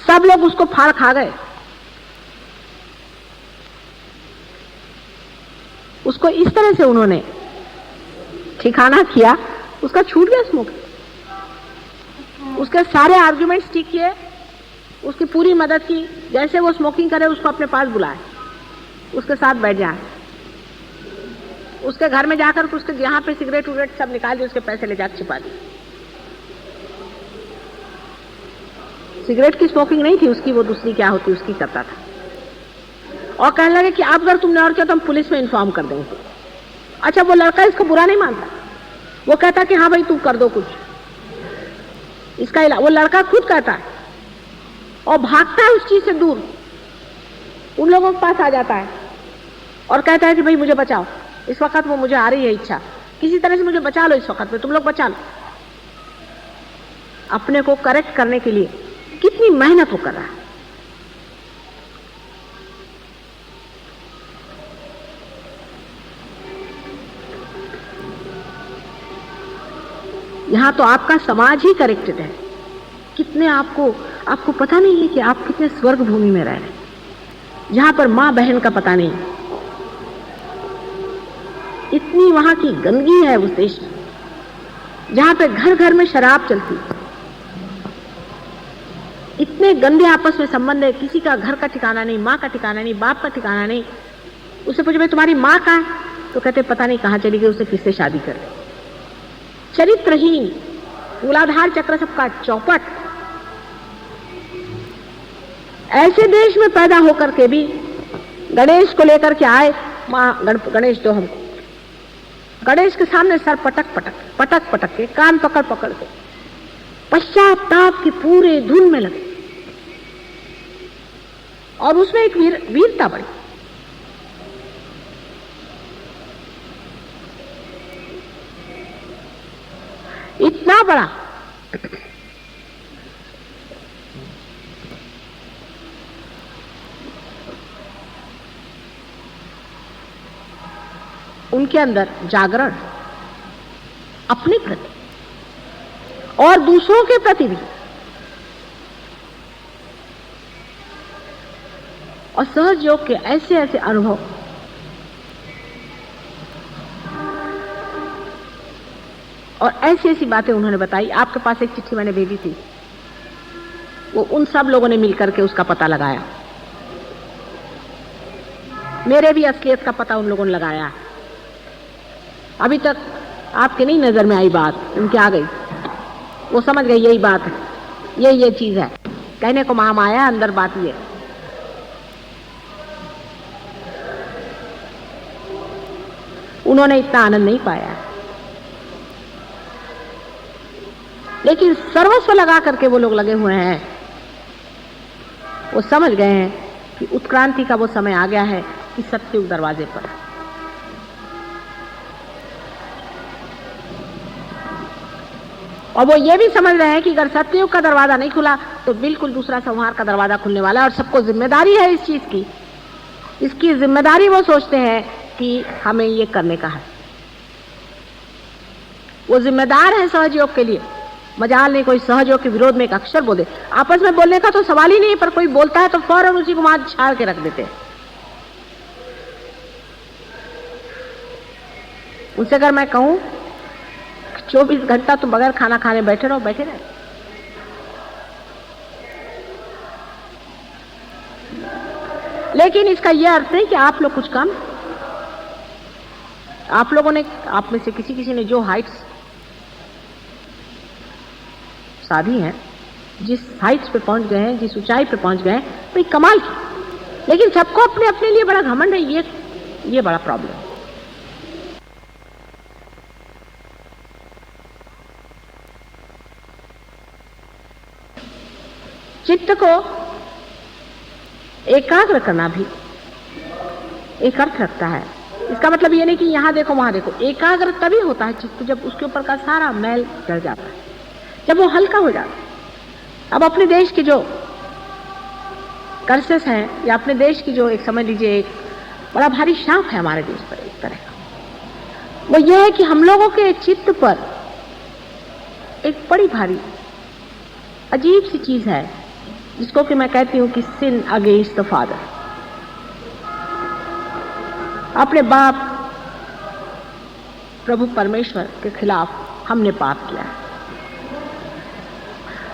सब लोग उसको फाड़ खा गए। उसको इस तरह से उन्होंने ठिकाना किया, उसका छूट गया स्मोकिंग। उसके सारे आर्गुमेंट्स ठीक किए, उसकी पूरी मदद की, जैसे वो स्मोकिंग करे उसको अपने पास बुलाए, उसके साथ बैठ जाए, उसके घर में जाकर उसके यहाँ पे सिगरेट उगरेट सब निकाल दिए, उसके पैसे ले जाकर छिपा दिए। सिगरेट की स्मोकिंग नहीं थी उसकी, वो दूसरी क्या होती उसकी करता था। और कहने लगे कि अब अगर तुमने और किया तो हम पुलिस में इन्फॉर्म कर देंगे। अच्छा, वो लड़का इसको बुरा नहीं मानता, वो कहता कि हाँ भाई तुम कर दो कुछ इसका इलाज। वो लड़का खुद कहता है और भागता है उस चीज से दूर, उन लोगों के पास आ जाता है और कहता है कि भाई मुझे बचाओ, इस वक्त वो मुझे आ रही है इच्छा, किसी तरह से मुझे बचा लो, इस वक्त में तुम लोग बचा लो। अपने को करेक्ट करने के लिए कितनी मेहनत वो कर रहा है। यहां तो आपका समाज ही करेक्टेड है। कितने आपको पता नहीं है कि आप कितने स्वर्ग भूमि में रह रहे हैं, जहां पर मां बहन का पता नहीं। इतनी वहां की गंदगी है उस देश में, जहां पे घर घर में शराब चलती है, इतने गंदे आपस में संबंध है, किसी का घर का ठिकाना नहीं, माँ का ठिकाना नहीं, बाप का ठिकाना नहीं। उससे पूछे भाई तुम्हारी माँ कहाँ है, तो कहते पता नहीं कहाँ चली गई, उससे किससे शादी कर ली। चरित्रहीन, मूलाधार चक्र सबका चौपट। ऐसे देश में पैदा होकर के भी गणेश को लेकर के आए, माँ गणेश दो हमको। गणेश के सामने सर पटक पटक के, कान पकड़ पकड़ के, पश्चाताप की पूरे धुन में लगे। और उसमें एक वीरता बड़ी। इतना बड़ा उनके अंदर जागरण अपने प्रति और दूसरों के प्रति भी, और सहज योग के ऐसे ऐसे अनुभव। और ऐसी ऐसी बातें उन्होंने बताई। आपके पास एक चिट्ठी मैंने भेजी थी, वो उन सब लोगों ने मिलकर के उसका पता लगाया। मेरे भी असलियत का पता उन लोगों ने लगाया। अभी तक आपके नहीं नजर में आई बात, उनके आ गई, वो समझ गए यही बात है, ये चीज है। कहने को महामाया, अंदर बात ये। उन्होंने इतना आनंद नहीं पाया, लेकिन सर्वस्व लगा करके वो लोग लगे हुए हैं। वो समझ गए हैं कि उत्क्रांति का वो समय आ गया है कि सत्ययुग दरवाजे पर। और वो ये भी समझ रहे हैं कि अगर सत्ययुग का दरवाजा नहीं खुला तो बिल्कुल दूसरा संहार का दरवाजा खुलने वाला है, और सबको जिम्मेदारी है इस चीज की। इसकी जिम्मेदारी वो सोचते हैं कि हमें ये करने का है। वो जिम्मेदार है सहयोग के लिए। मजाल नहीं कोई सहयोग के विरोध में एक अक्षर बोल दे। आपस में बोलने का तो सवाल ही नहीं, पर कोई बोलता है तो फौरन उसी को मार छाड़ के रख देते हैं। उनसे अगर मैं कहूं 24 घंटा तुम बगैर खाना खाने बैठे रहो, बैठे रहे। लेकिन इसका यह अर्थ नहीं कि आप लोग कुछ कम। आप लोगों ने, आप में से किसी ने जो हाइट्स साधी हैं, जिस हाइट्स पे पहुंच गए हैं, जिस ऊंचाई पे पहुंच गए हैं, भाई कमाल की। लेकिन सबको अपने अपने लिए बड़ा घमंड है, ये बड़ा प्रॉब्लम है। चित्त को एकाग्र करना भी एक अर्थ रखता है। इसका मतलब ये नहीं कि यहां देखो वहां देखो। एकाग्र तभी होता है चित्त जब उसके ऊपर का सारा मैल चढ़ जाता है, जब वो हल्का हो जाता है। अब अपने देश के जो कर्सेस हैं, या अपने देश की जो एक समझ लीजिए एक बड़ा भारी शाप है हमारे देश पर एक तरह का, वो ये है कि हम लोगों के चित्त पर एक बड़ी भारी अजीब सी चीज है जिसको कि मैं कहती हूं कि सिन अगेंस्ट द फादर। अपने बाप प्रभु परमेश्वर के खिलाफ हमने पाप किया है।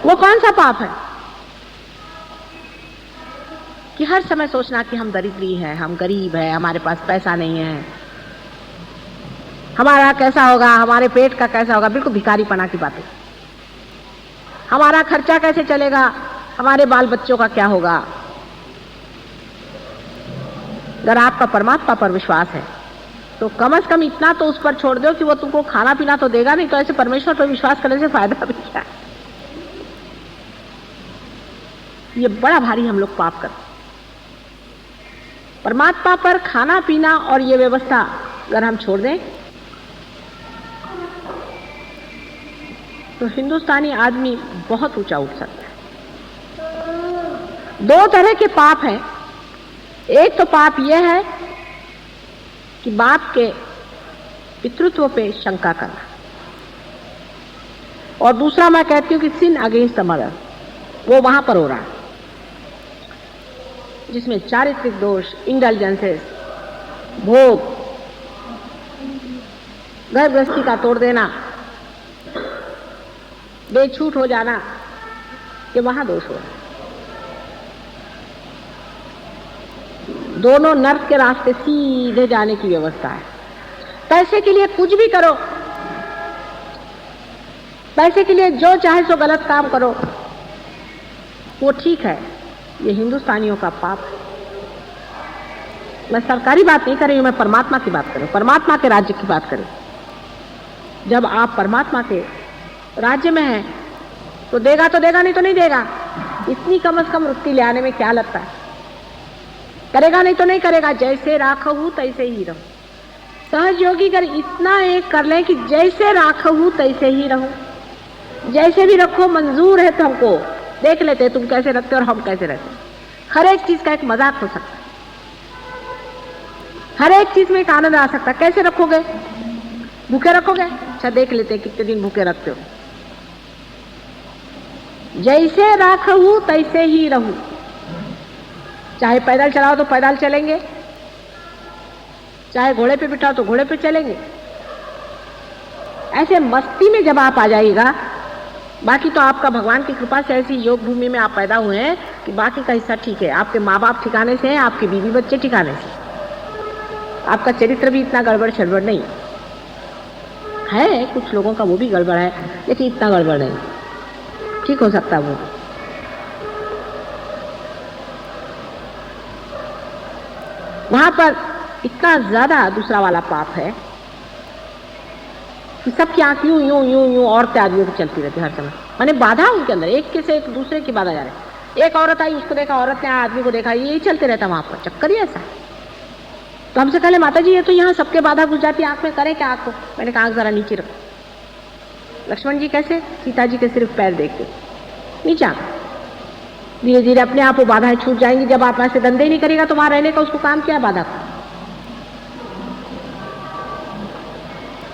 वो कौन सा पाप है कि हर समय सोचना कि हम दरिद्री हैं, हम गरीब हैं, हमारे पास पैसा नहीं है, हमारा कैसा होगा, हमारे पेट का कैसा होगा, बिल्कुल भिखारीपना की बातें। हमारा खर्चा कैसे चलेगा, हमारे बाल बच्चों का क्या होगा। अगर आपका परमात्मा पर विश्वास है तो कम से कम इतना तो उस पर छोड़ दो कि वो तुमको खाना पीना तो देगा नहीं, तो ऐसे परमेश्वर पर विश्वास करने से फायदा भी क्या है। ये बड़ा भारी हम लोग पाप करते। परमात्मा पर खाना पीना और ये व्यवस्था अगर हम छोड़ दें तो हिंदुस्तानी आदमी बहुत ऊंचा उठ सकता है। दो तरह के पाप हैं। एक तो पाप यह है कि बाप के पितृत्व पे शंका करना, और दूसरा मैं कहती हूं कि सिन अगेंस्ट द मदर, वो वहां पर हो रहा है जिसमें चारित्रिक दोष, इंडल्जेंसेस, भोग, घर गृहस्थी का तोड़ देना, बेछूट हो जाना, ये वहां दोष हो रहा है। दोनों नर्क के रास्ते सीधे जाने की व्यवस्था है। पैसे के लिए कुछ भी करो, पैसे के लिए जो चाहे सो गलत काम करो, वो ठीक है। ये हिंदुस्तानियों का पाप है। मैं सरकारी बात नहीं कर रही हूं, मैं परमात्मा की बात कर रही हूं, परमात्मा के राज्य की बात करें। जब आप परमात्मा के राज्य में हैं तो देगा तो देगा, नहीं तो नहीं देगा। इतनी कम से कम वृत्ति ले आने में क्या लगता है। करेगा नहीं तो नहीं करेगा, जैसे राखहू तैसे ही रहूं। सहज योगी अगर इतना एक कर लें कि जैसे राखहू तैसे ही रहूं, जैसे भी रखो मंजूर है, तो हमको देख लेते तुम कैसे रखते और हम कैसे रहते। हर एक चीज का एक मजाक हो सकता है, हर एक चीज में एक आनंद आ सकता है। कैसे रखोगे? भूखे रखोगे? अच्छा देख लेते कितने दिन भूखे रखते हो। जैसे राखहू तैसे ही रहूं। चाहे पैदल चलाओ तो पैदल चलेंगे, चाहे घोड़े पे बिठाओ तो घोड़े पे चलेंगे। ऐसे मस्ती में जब आप आ जाइएगा, बाकी तो आपका भगवान की कृपा से ऐसी योग भूमि में आप पैदा हुए हैं कि बाकी का हिस्सा ठीक है। आपके माँ बाप ठिकाने से हैं, आपके बीवी बच्चे ठिकाने से, आपका चरित्र भी इतना गड़बड़ छड़बड़ नहीं है। कुछ लोगों का वो भी गड़बड़ है, लेकिन इतना गड़बड़ नहीं, ठीक हो सकता है वो। वहां पर इतना ज्यादा दूसरा वाला पाप है कि सबकी आंख यूं यूं यूं यूं औरतें आदमियों की चलती रहती है हर समय। माने बाधा उनके अंदर, एक के से एक दूसरे की बाधा जा रही है। एक औरत आई, उसको देखा, औरत ने आदमी को देखा, यही चलते रहता वहां पर, चक्कर ही ऐसा। तो हमसे कहे माता जी ये तो यहाँ सबके बाधा घुस जाती है, आंख में करें क्या आंख को? मैंने कहा आंख जरा नीचे रखो। लक्ष्मण जी कैसे? सीता जी के सिर्फ पैर देख के नीचे आंख। धीरे धीरे अपने आप वो बाधाएं छूट जाएंगी। जब आप ऐसे धंधे नहीं करेगा तो वहां रहने का उसको काम क्या है? बाधा का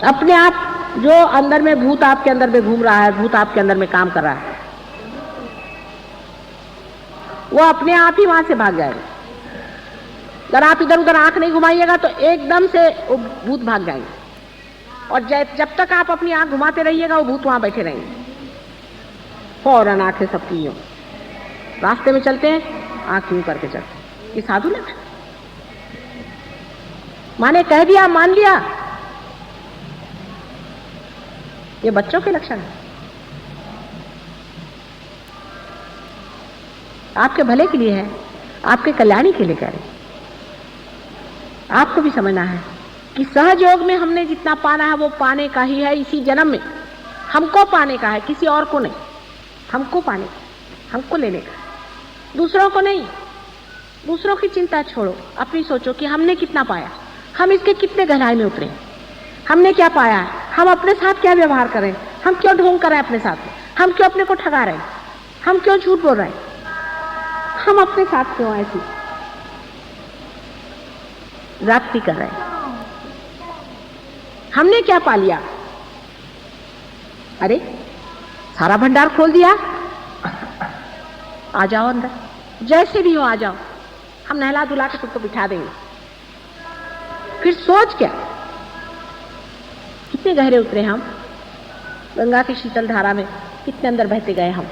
अपने आप जो अंदर में भूत आपके अंदर में घूम रहा है, भूत आपके अंदर में काम कर रहा है, वो अपने आप ही वहां से भाग जाएगा। अगर आप इधर उधर आंख नहीं घुमाइएगा तो एकदम से वो भूत भाग जाएंगे, और जब तक आप अपनी आंख घुमाते रहिएगा वो भूत वहां बैठे रहेंगे। फौरन आंखें सबकी यूं रास्ते में चलते हैं, आंख यूं करके चलते। ये साधु लक्षण। माने कह दिया मान लिया, ये बच्चों के लक्षण है। आपके भले के लिए है, आपके कल्याणी के लिए कह रहे। आपको भी समझना है कि सहज योग में हमने जितना पाना है वो पाने का ही है इसी जन्म में। हमको पाने का है, किसी और को नहीं। हमको पाने का, हमको लेने का, दूसरों को नहीं। दूसरों की चिंता छोड़ो, अपनी सोचो कि हमने कितना पाया, हम इसके कितने गहराई में उतरे, हमने क्या पाया है, हम अपने साथ क्या व्यवहार करें, हम क्यों ढोंग कर रहे हैं अपने साथ में, हम क्यों अपने को ठगा रहे हैं, हम क्यों झूठ बोल रहे हैं, हम अपने साथ क्यों ऐसी राप्ती कर रहे हैं। हमने क्या पा लिया? अरे सारा भंडार खोल दिया, आ जाओ अंदर, जैसे भी हो आ जाओ, हम नहला धुला के तुमको बिठा देंगे। फिर सोच क्या, कितने गहरे उतरे हम, गंगा की शीतल धारा में कितने अंदर बहते गए हम।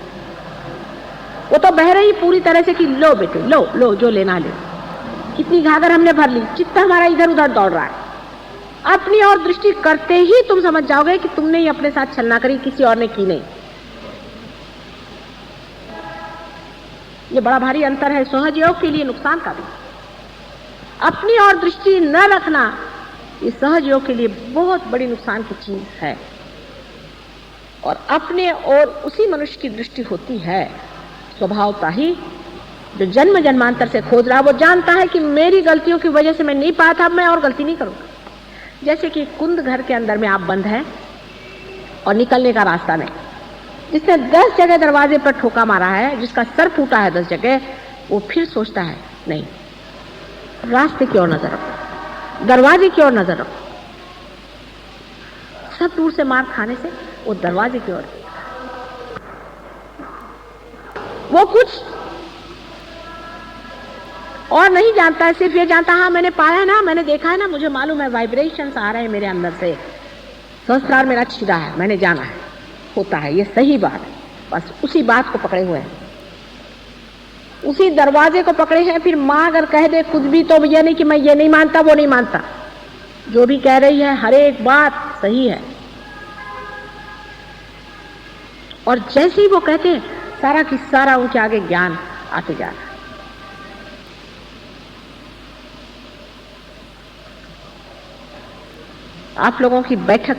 वो तो बह रही पूरी तरह से कि लो बेटे लो लो, जो लेना ले। कितनी घाघर हमने भर ली, चित्त हमारा इधर उधर दौड़ रहा है। अपनी और दृष्टि करते ही तुम समझ जाओगे कि तुमने ही अपने साथ छलना करी, किसी और ने की नहीं। ये बड़ा भारी अंतर है, सहज योग के लिए नुकसान का भी। अपनी और दृष्टि न रखना ये सहज योग के लिए बहुत बड़ी नुकसान की चीज है। और अपने और उसी मनुष्य की दृष्टि होती है स्वभावता ही, जो जन्म जन्मांतर से खोज रहा। वो जानता है कि मेरी गलतियों की वजह से मैं नहीं पाया था, मैं और गलती नहीं करूंगा। जैसे कि कुंद घर के अंदर में आप बंद हैं और निकलने का रास्ता नहीं। जिसने 10 जगह दरवाजे पर ठोका मारा है, जिसका सर फूटा है 10 जगह, वो फिर सोचता है नहीं, रास्ते की ओर नजर रखो, दरवाजे की ओर नजर रखो। सब दूर से मार खाने से वो दरवाजे की ओर, वो कुछ और नहीं जानता है, सिर्फ ये जानता है हाँ मैंने पाया ना, मैंने देखा है ना, मुझे मालूम है वाइब्रेशंस आ रहे हैं मेरे अंदर से, संस्कार मेरा छिड़ा है, मैंने जाना है, होता है, ये सही बात है। बस उसी बात को पकड़े हुए हैं, उसी दरवाजे को पकड़े हैं। फिर माँ अगर कह दे कुछ भी तो ये नहीं कि मैं ये नहीं मानता वो नहीं मानता, जो भी कह रही है हर एक बात सही है। और जैसे ही वो कहते हैं सारा की सारा उनके आगे ज्ञान आते जा रहा है। आप लोगों की बैठक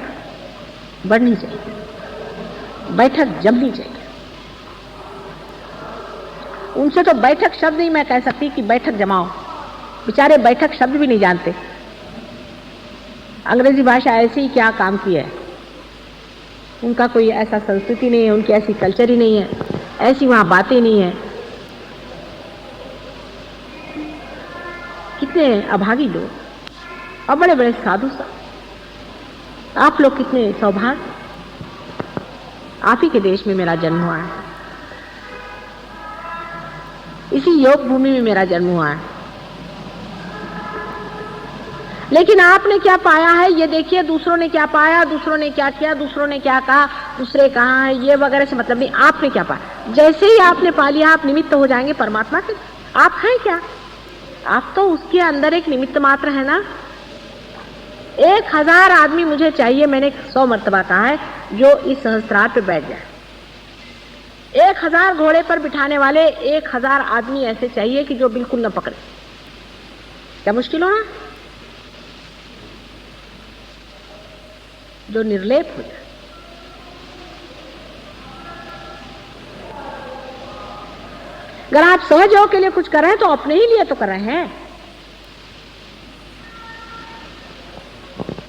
बढ़नी चाहिए, बैठक जमनी चाहिए। उनसे तो बैठक शब्द नहीं मैं कह सकती कि बैठक जमाओ, बेचारे बैठक शब्द भी नहीं जानते। अंग्रेजी भाषा ऐसी ही क्या काम की है, उनका कोई ऐसा संस्कृति नहीं है, उनकी ऐसी कल्चर ही नहीं है, ऐसी वहां बातें नहीं है। कितने अभागी लोग और बड़े बड़े साधु सब। आप लोग कितने सौभाग्य, आप ही के देश में मेरा जन्म हुआ है, इसी योग भूमि में मेरा जन्म हुआ है। लेकिन आपने क्या पाया है ये देखिए, दूसरों ने क्या पाया, दूसरों ने क्या किया, दूसरों ने क्या कहा, दूसरे कहाँ है, ये वगैरह से मतलब नहीं। आपने क्या पाया, जैसे ही आपने पा लिया आप निमित्त हो जाएंगे परमात्मा के। आप हैं क्या, आप तो उसके अंदर एक निमित्त मात्र है ना। 1000 आदमी मुझे चाहिए, मैंने 100 मर्तबा कहा है, जो इस सहस्त्रार पे बैठ जाए। 1000 घोड़े पर बिठाने वाले 1000 आदमी ऐसे चाहिए कि जो बिल्कुल न पकड़े। क्या मुश्किल हो रहा, जो निर्लेप हो जाए। अगर आप सहज योग के लिए कुछ कर रहे हैं तो अपने ही लिए तो कर रहे हैं।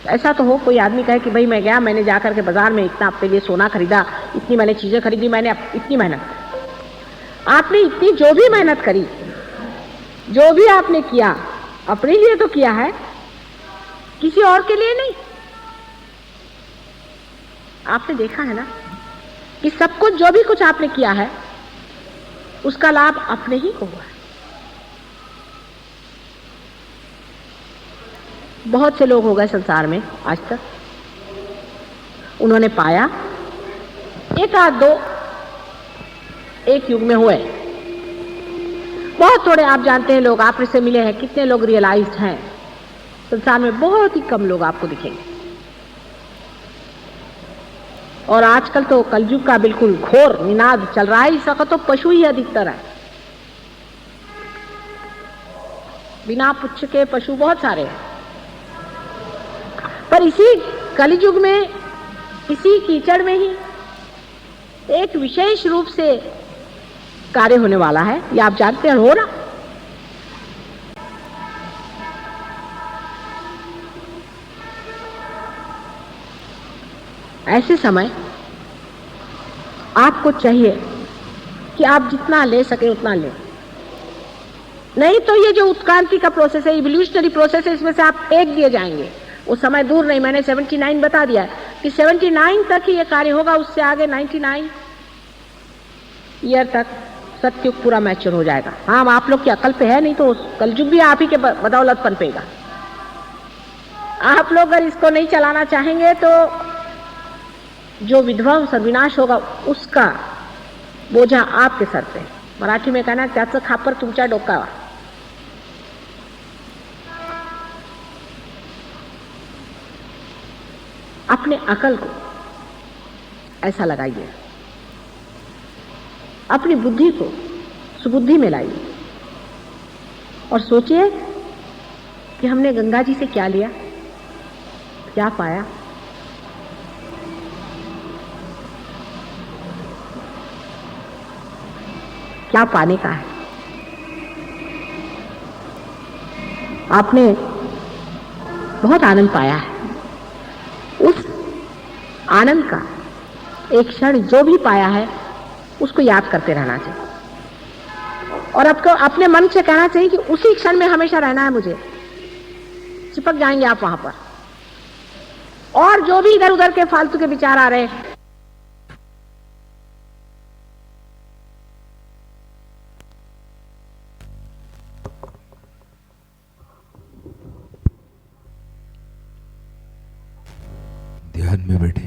ऐसा तो हो कोई आदमी कहे कि भाई मैं गया, मैंने जाकर के बाजार में इतना अपने लिए सोना खरीदा, इतनी मैंने चीजें खरीदी, मैंने इतनी मेहनत। आपने इतनी जो भी मेहनत करी, जो भी आपने किया, अपने लिए तो किया है, किसी और के लिए नहीं। आपने देखा है ना कि सब कुछ जो भी कुछ आपने किया है उसका लाभ अपने ही को हुआ है। बहुत से लोग हो गए संसार में आज तक, उन्होंने पाया, एक आध दो एक युग में हुए, बहुत थोड़े आप जानते हैं लोग आप से मिले हैं। कितने लोग रियलाइज्ड हैं संसार में, बहुत ही कम लोग आपको दिखेंगे। और आजकल तो कलयुग का बिल्कुल घोर निनाद चल रहा है। इस वक्त तो पशु ही अधिकतर है, बिना पुच्छ के पशु बहुत सारे हैं। पर इसी कलयुग में, इसी कीचड़ में ही एक विशेष रूप से कार्य होने वाला है, ये आप जानते हैं, हो रहा। ऐसे समय आपको चाहिए कि आप जितना ले सके उतना ले, नहीं तो ये जो उत्क्रांति का प्रोसेस है, इवोल्यूशनरी प्रोसेस है, इसमें से आप फेंक दिए जाएंगे। वो समय दूर नहीं, मैंने 79 बता दिया है कि 79 तक ही ये कार्य होगा, उससे आगे 99 ईयर तक सत्युग पूरा मैच्योर हो जाएगा। हाँ, आप लोग की अकल पे है, नहीं तो कलयुग भी आप ही के बदौलत पनपेगा। आप लोग अगर इसको नहीं चलाना चाहेंगे तो जो विध्वंस और विनाश होगा उसका बोझा आपके सर पे। मराठी में कहना, त्याचं खापर तुमच्या डोक्यावर। अपने अकल को ऐसा लगाइए, अपनी बुद्धि को सुबुद्धि में लाइए और सोचिए कि हमने गंगा जी से क्या लिया, क्या पाया। क्या पाने का है। आपने बहुत आनंद पाया है, उस आनंद का एक क्षण जो भी पाया है उसको याद करते रहना चाहिए और आपको अपने मन से कहना चाहिए कि उसी क्षण में हमेशा रहना है मुझे। चिपक जाएंगे आप वहां पर, और जो भी इधर उधर के फालतू के विचार आ रहे हैं, ध्यान में बैठे।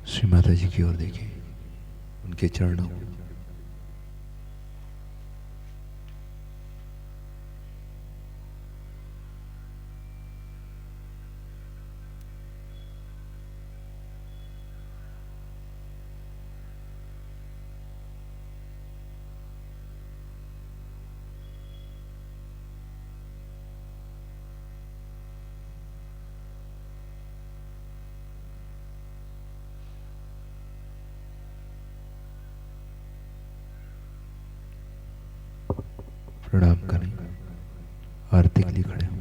श्री माता जी की ओर देखिए, उनके चरणों को। प्रणाम करें, आरती के लिए खड़े हों।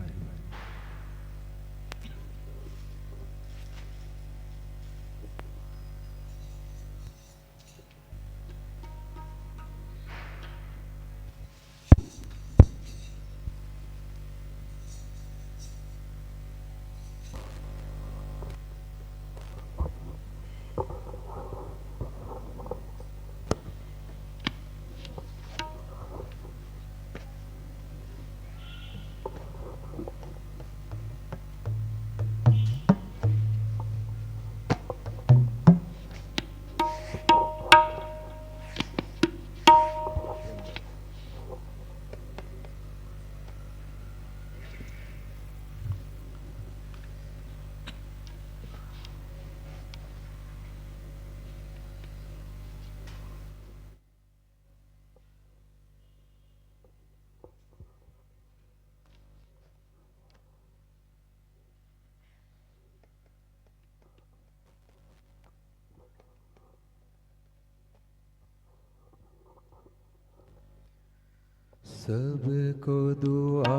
सबको दुआ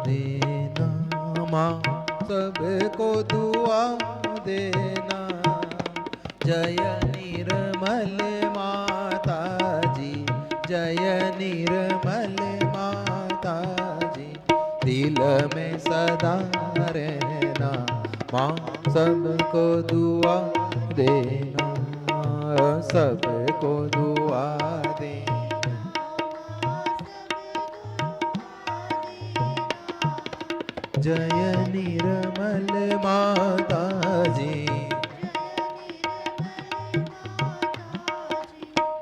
देना माँ, सबको दुआ देना, जय निर्मल निर्मल माता जी, जय निर्मल माता जी। दिल में सदा रहना माँ, सबको दुआ देना, सबको दुआ देना। जय निर्मल माता जी,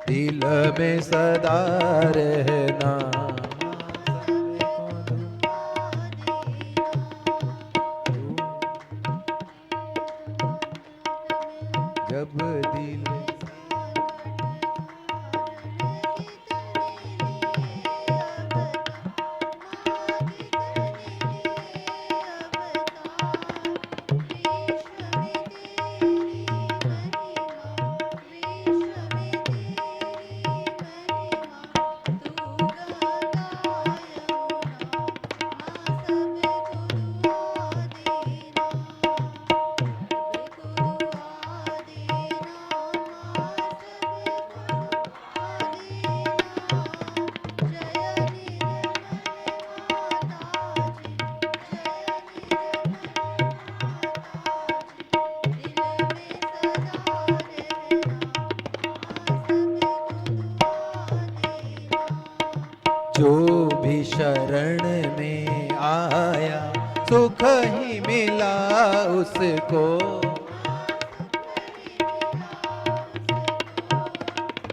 दिल में सदा रहना। जब दिल जो भी शरण में आया, सुख ही मिला उसको।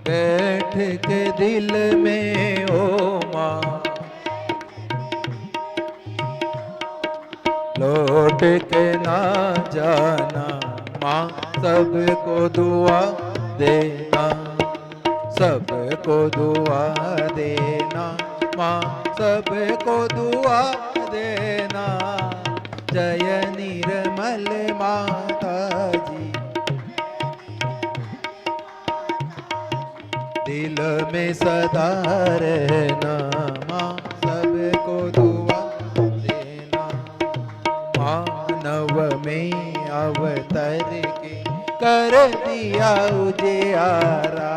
बैठ के दिल में ओ माँ, लौट के ना जाना माँ, सबको दुआ देना, सबको दुआ देना माँ, सबको दुआ देना। जय निर्मल माता जी, दिल में सदा रहना माँ, सबको दुआ देना। मानव में अवतर के कर दिया उजियारा,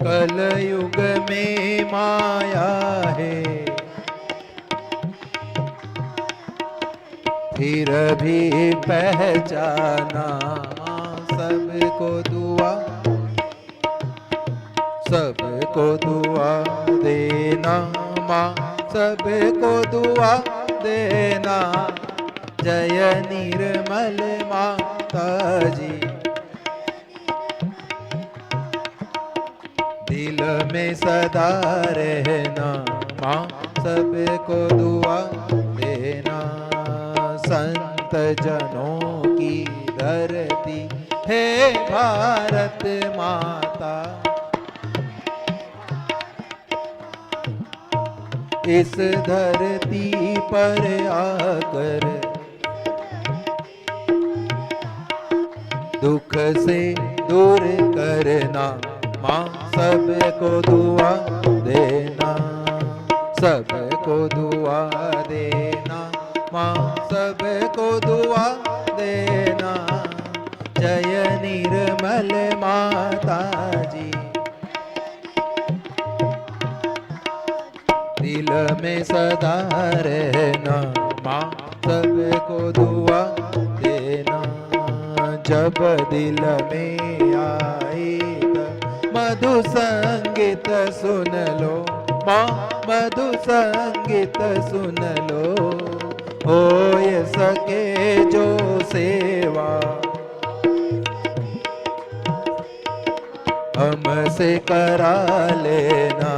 कल युग में माया है, फिर भी पहचाना। सबको दुआ, सबको दुआ देना माँ, सबको दुआ देना। जय निर्मल माता जी, दिल में सदा रहना माँ, सबको दुआ देना। संत जनों की धरती है भारत माता, इस धरती पर आकर दुख से दूर करना माँ, सबको दुआ देना, सबको दुआ देना माँ, सबको दुआ देना। जय निर्मल माता जी, दिल में सदा रहना माँ, सबको दुआ देना। जब दिल में आए मधु संगीत सुन लो माँ, मधु संगीत सुन लो। होय सके जो सेवा हमसे करा लेना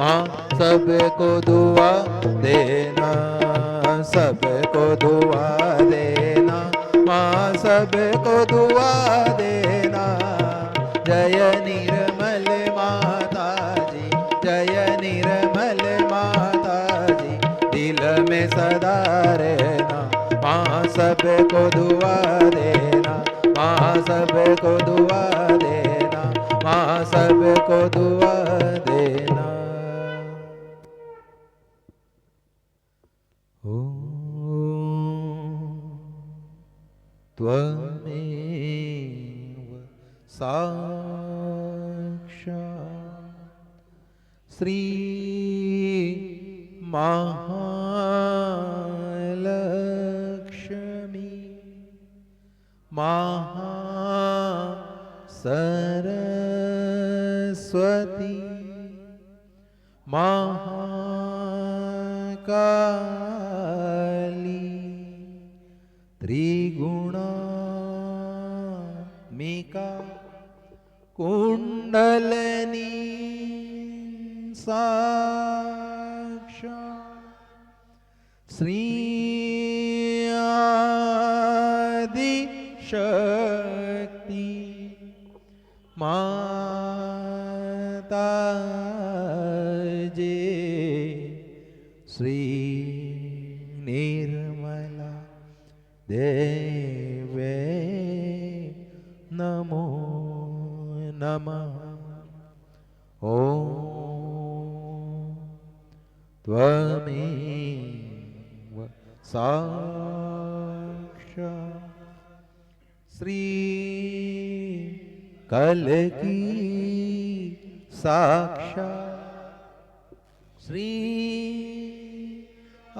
माँ, सबको दुआ देना, सबको दुआ देना माँ, सबको दुआ देना। जय निर्मल माता जी, जय निर्मल माता जी, दिल में सदा रहना माँ, सबको दुआ देना माँ, सबको दुआ देना माँ, सबको दुआ देना। त्वमेव साक्षात् श्री महालक्ष्मी महासरस्वती महाकाली त्रिगुणात्मिका कुंडलनी साक्षात् श्री आदिशक्ति माताजे श्री निर्मला देवे नमो नमः। ॐ त्वमेव साक्षात् श्री कलकी साक्षात् श्री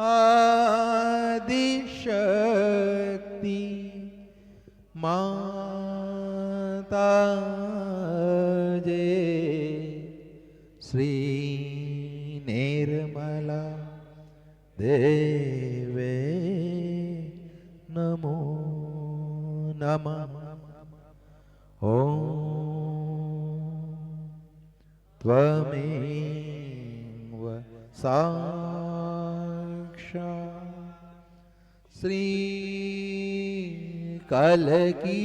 आदिशक्ति माताजे श्री निर्मला देवे नमो नमः। ॐ त्वमेव साक्षात् श्री कलकी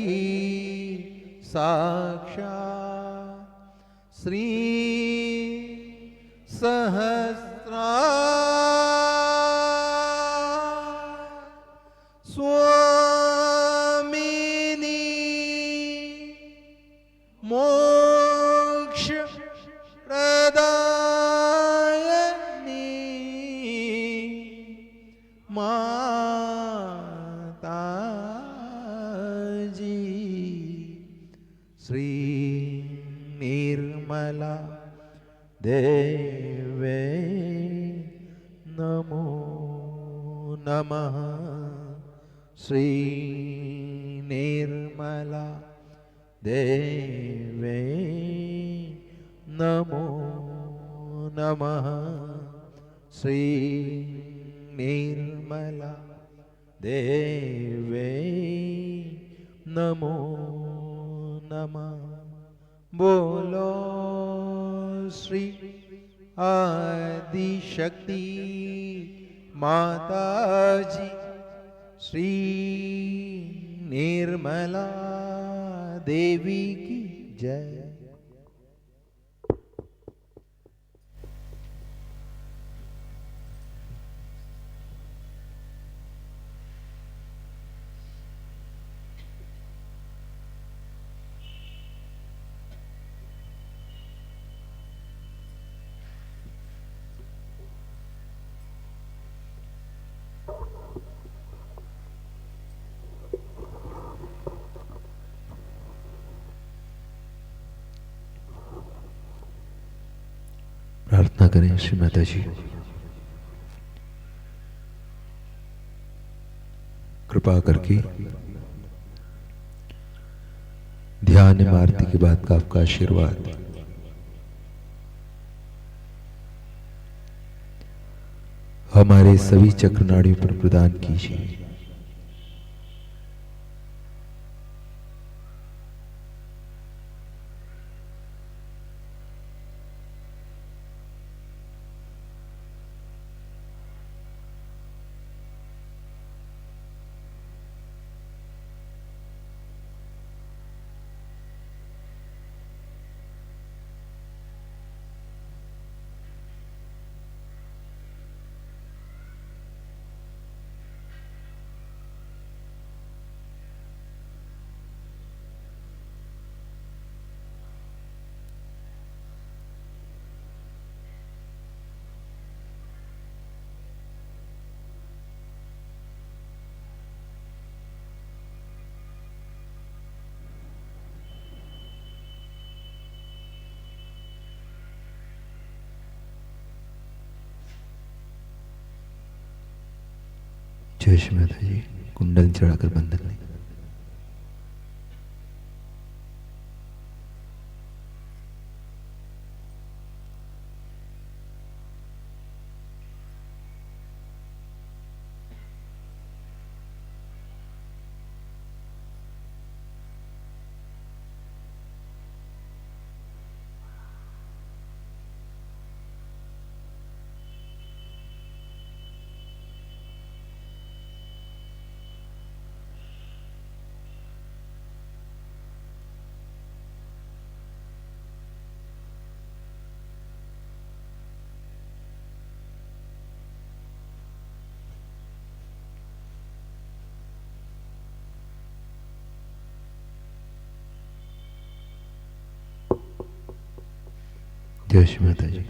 साक्षात् श्री सहस्रा स्वामिनी मोक्ष प्रदायिनी माताजी श्री निर्मला देवे नमो नमः। श्री निर्मला देवे नमो नमः। श्री निर्मला देवे नमो नमः। बोलो श्री आदिशक्ति माताजी श्री निर्मला देवी की जय। प्रार्थना करें श्री माता जी, कृपा करके ध्यान में आरती के बाद का आपका आशीर्वाद हमारे सभी चक्र नाड़ियों पर प्रदान कीजिए। जय श्री माता जी। कुंडल चढ़ाकर बंधन नहीं। जय श्री माता जी।